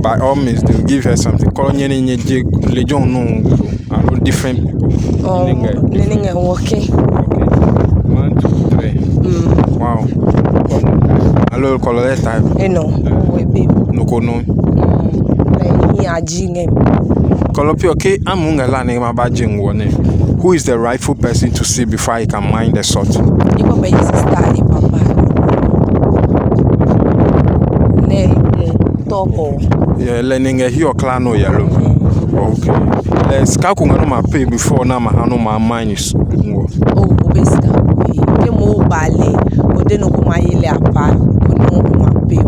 [SPEAKER 1] By all means, they'll give her something. Different people.
[SPEAKER 6] Okay.
[SPEAKER 1] 1, 2, 3. Wow. Hello, color time.
[SPEAKER 6] No,
[SPEAKER 1] no. Who is the rightful person to see before he can mine the salt? Yeah, learning a hero clan or yellow. Okay. Let's calculate my pay before now. My hand on my mine is.
[SPEAKER 6] Oh, basically, more ballet, or then no my apart, no my pay,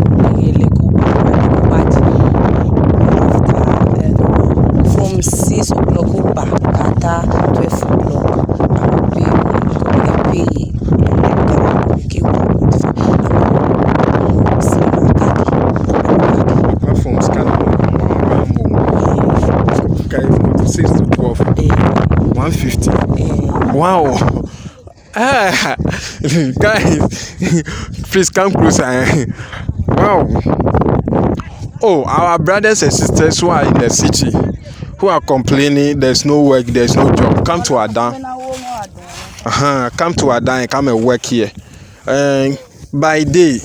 [SPEAKER 6] from 6 o'clock back, at 12 o'clock, I will pay.
[SPEAKER 1] From okay, 6 to 12, 150. Wow. Guys, please come closer. Wow. Oh, our brothers and sisters who are in the city, who are complaining there's no work, there's no job, come to Adan. Come to Adan and come and work here. By day,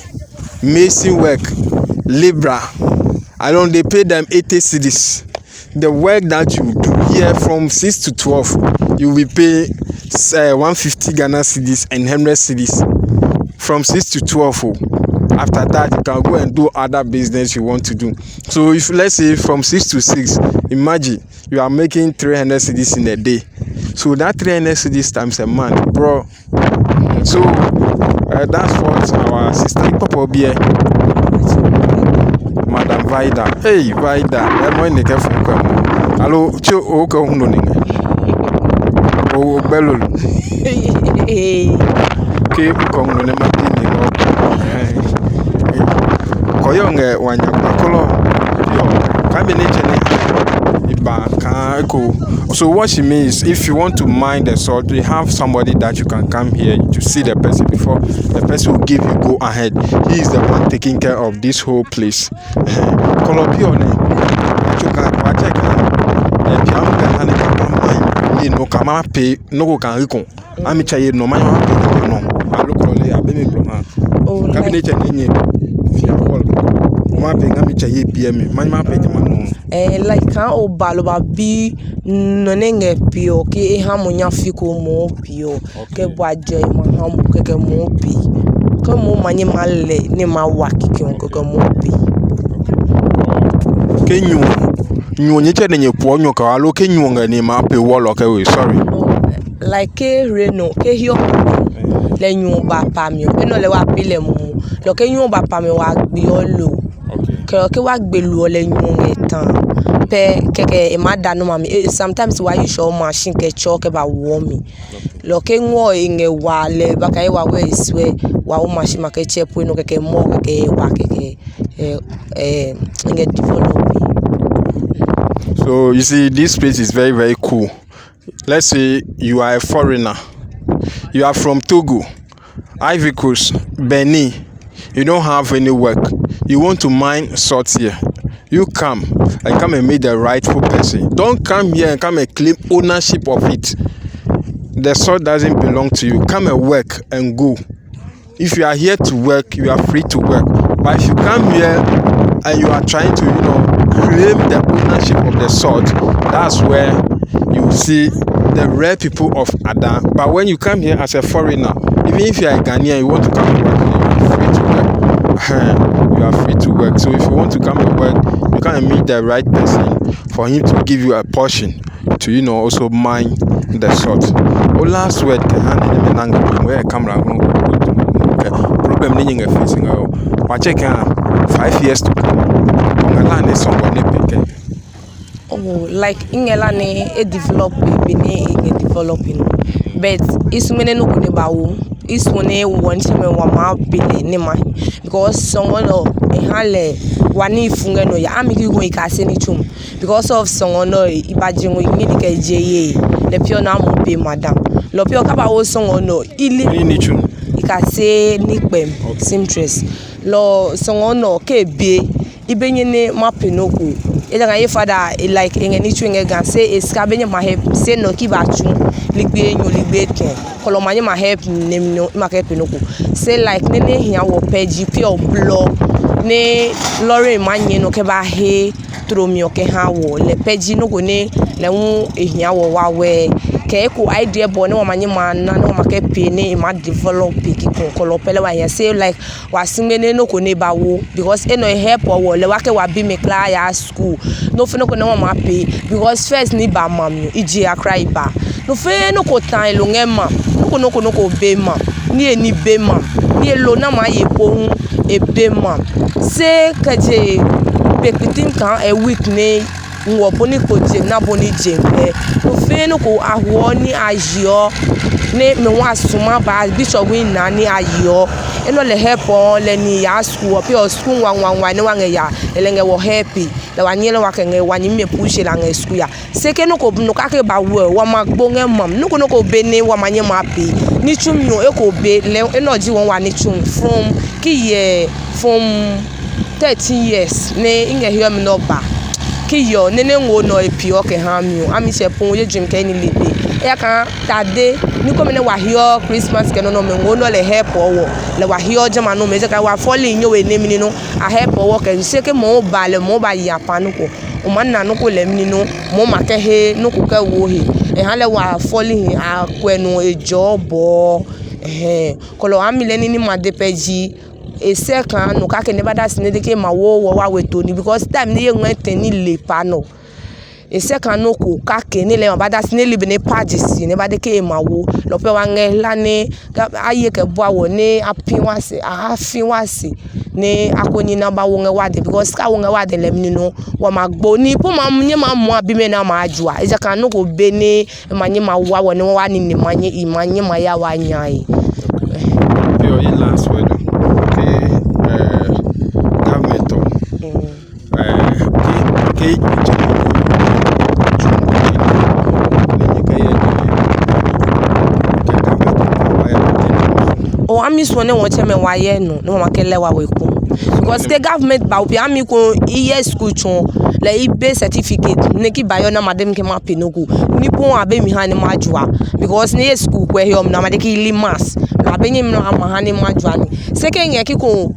[SPEAKER 1] mason work, Libra. They pay them 80 cedis. The work that you do here from 6 to 12, you will pay 150 Ghana cedis and 100 cedis. From 6 to 12. After that, you can go and do other business you want to do. So if let's say from 6 to 6, imagine you are making 300 cedis in a day. So that 300 cedis times a month, bro. So that's what our sister Papa Bie, Madam Vida. Hey Vida, I'm in the cafe. Hello, Cho Oko Hunoning. Oh, Bello. Okay, Kong Koyonge Wanyakolo. So what she means, if you want to mine the salt, you have somebody that you can come here to see the person before the person will give you go ahead. He is the one taking care of this whole place. No cabinet enye fia wall ma pe ngami cha ye bm man ma pe jama no
[SPEAKER 6] like kan o balo ba bi no nenge pio ke ha mo nya fiko mo pio ke boaje ma ha mo ke mo pi ko mo manye malle ni ma waki ke ko mo pi
[SPEAKER 1] ke nyu nye che nenye po nyu ka alo ke nyu nga ni ma pe wall okay we sorry
[SPEAKER 6] like ke reno ke hio le nyu ba pa mi eno le wa pile mu lo ke nyu ba pa mi wa gbe o lo ke wa gbe lu o le nyu etan pe keke e ma danu mami sometimes wa you show machine ke cho ke ba wo mi lo ke ngo inge wa le ba kai wa we iswe wa o machine ma ke chepo no keke mo keke wa keke inge develop.
[SPEAKER 1] So you see, this place is very, very cool. Let's say you are a foreigner. You are from Togo, Ivory Coast, Benin. You don't have any work. You want to mine salt here. You come and meet the rightful person. Don't come here and come and claim ownership of it. The salt doesn't belong to you. Come and work and go. If you are here to work, you are free to work. But if you come here and you are trying to, claim the ownership of the salt, that's where you see the rare people of Ada. But when you come here as a foreigner, even if you are a Ghanaian, you want to come and work, you are free to work. You are free to work. So if you want to come and work, you can meet the right person for him to give you a portion to, also mine the salt. Oh, last word, where camera problem ni facing watch 5 years to come.
[SPEAKER 6] Like ingela ne e develop be ne e developing but isumene no kune bawo isune won cheme wa ma bele ne ma because someone ehale wani funge no ya amiki go ikase ni chum because of someone no ibaje ngo ngini ka jeye le pio na mo be madam lo pio ka bawo someone no ili ni chum ikase ni pem simtres lo someone no ke be ibenye ne mapenoko ega ye father like engeni chwenge gan say eska benye ma help say no ki ba chu ligbe enyo ligbe ten kolomanye ma help nem no ma help penoko say like nene hia wo peji pure block ne lorry manye no ke ba he tromi oke ha wo le peji no go ne le hu ehia wo wa we ke ko idea bo ne wo manye ma na no ma ke pe ne ma develop ki ko kolopele wa ya say like wa simene no ko ne ba wo because eno help wo le wa ke wa bi me kla ya school no fe no ko na ma pe because first ni ba mam iji akra iba no fe no ko tan lo ngema no ko be ma ni eni be ma ni lo na ma ye po e be ma se kaje bekitin kan e week ne nwo boni ko je na boni je no fe no ko ahwo ni ajio ne me wa suma ba bishop win na ni ayo eno le help on le ni ya school pe o school wan ne wan ya elenge wo happy le wan yele wa kenge wan me push la nge school ya se ke no ko no ka ke ba wo wa ma gbo nge mam no ko be ni wa manye ma pe ni chum yo e ko be le eno ji won wa ni chum from ki ye from 13 years ne inge hear me no ba ki yo nene ngo no epi o ke ha mi o ami se pon ye dream ke ni lebe e kan tade ni ko me ne wa here Christmas ke no me ngo no le help o le wa here jama no me je ka wa falling yo we nemi ni no a help o ke se ke mo ba ya pa no ko o man na no ko le mi no mo ma ke he no ko ke wo he e ha le wa falling a kwenu e jobo ko lo ami le ni ma de peji e second no ka ke ne bada sine de ke ma wo wa we to ni because time ni ye nwen ten ni le pa no e second no ko ka ke ni le ma bada sine le be ne page si ne bada ke ma wo lo pe wa nge la ne aye ke bo awo ne apin wa se ne akoni na ba wo nge wa de because ka wo nge wa de le mi no wa ma gbo ni po ma nye ma mo abi me na ma ajua e second no ko be ne ma nye ma wa ne wa ni manye ma ya wa nyai
[SPEAKER 1] your last word government
[SPEAKER 6] ami so ne won cheme wa ye no ma ke lewa we ko because the government ba obi ami ko iye school chon la ibe certificate ne ki bayo na madam ke ma penoku ni pon abe mi ha ne majua because ne school kwa hiom na madeki limas la benye mi no ama ha ne majua ni second year ki ko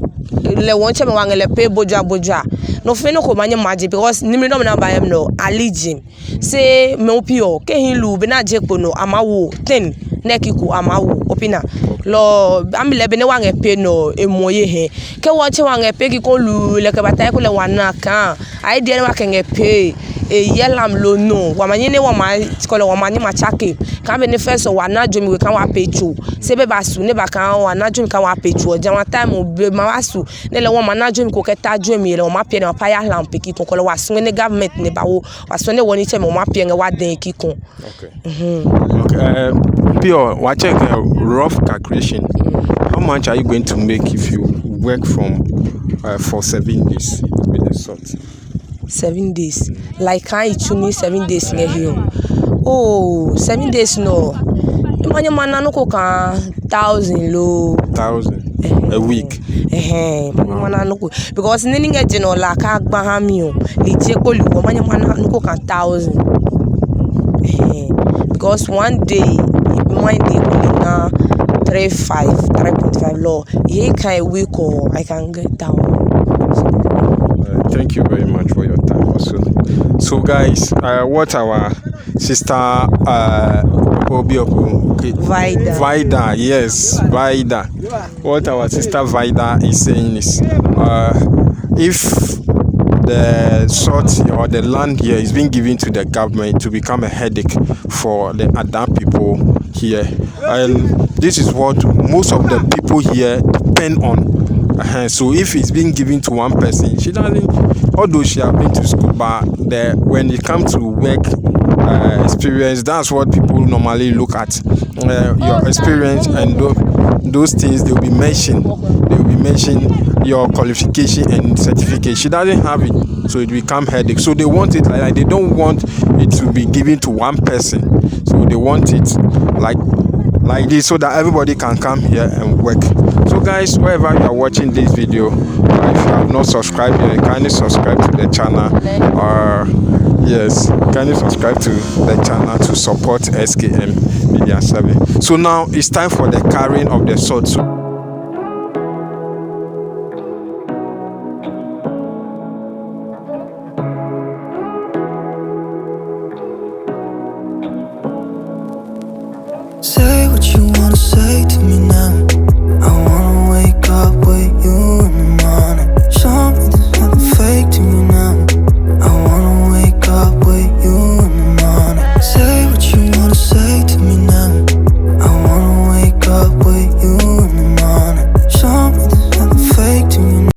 [SPEAKER 6] le won che me wangele pe boja no fe no ko manye maji because ni mi no na bayam no aligin say me opio ke hin lu be na je no amawo 10 nekiku amawo opina lo amile be ne wange pe no emoye he ke wo che wange pe ki ko lu le ke batai ko le wana kan ai de wa ke nge pe e yelam lo no wa manye ne wa ma ko le wa manye ma chake kan be ne first wana jomi we kan wa pechu se be basu ne ba kan wana jomi kan wa pechu o jama time be ma wasu ne le wa mana jomi ko ke ta jomi le wa ma pe ne pa ya lamp ki ko le wa sun ne government ne ba wo wa sun ne woni che me ma pe nge wa den ki ko
[SPEAKER 1] okay okay Pure, what check a rough calculation. How much are you going to make if you work from for 7 days with the salt?
[SPEAKER 6] 7 days. Like I tune 7 days near here. Oh, 7 days no. Manya mana no ko kan 1,000 lo.
[SPEAKER 1] 1,000 a week.
[SPEAKER 6] Mana no ko because nini nge jeno la ka gba ha mi o. Li je ko lu manya mana no ko kan 1,000. Because one day my day only na 3.5 law. He can week or I can get down.
[SPEAKER 1] Thank you very much for your time also. So guys, what our sister Vida, yes, Vida. What our sister Vida is saying is if the salt or the land here is being given to the government to become a headache for the other people here, and this is what most of the people here depend on. So if it's being given to one person, she doesn't, although she has been to school, but when it comes to work experience, that's what people normally look at. Your experience and those things, they'll be mentioned your qualification and certificate. She doesn't have it, so it become headache. So they want it like they don't want it to be given to one person, so they want it like this so that everybody can come here and work. So guys, wherever you are watching this video, if you have not subscribed yet, kindly subscribe to the channel, or yes, kindly subscribe to the channel to support S.K.M Media Service. So now it's time for the carrying of the salt.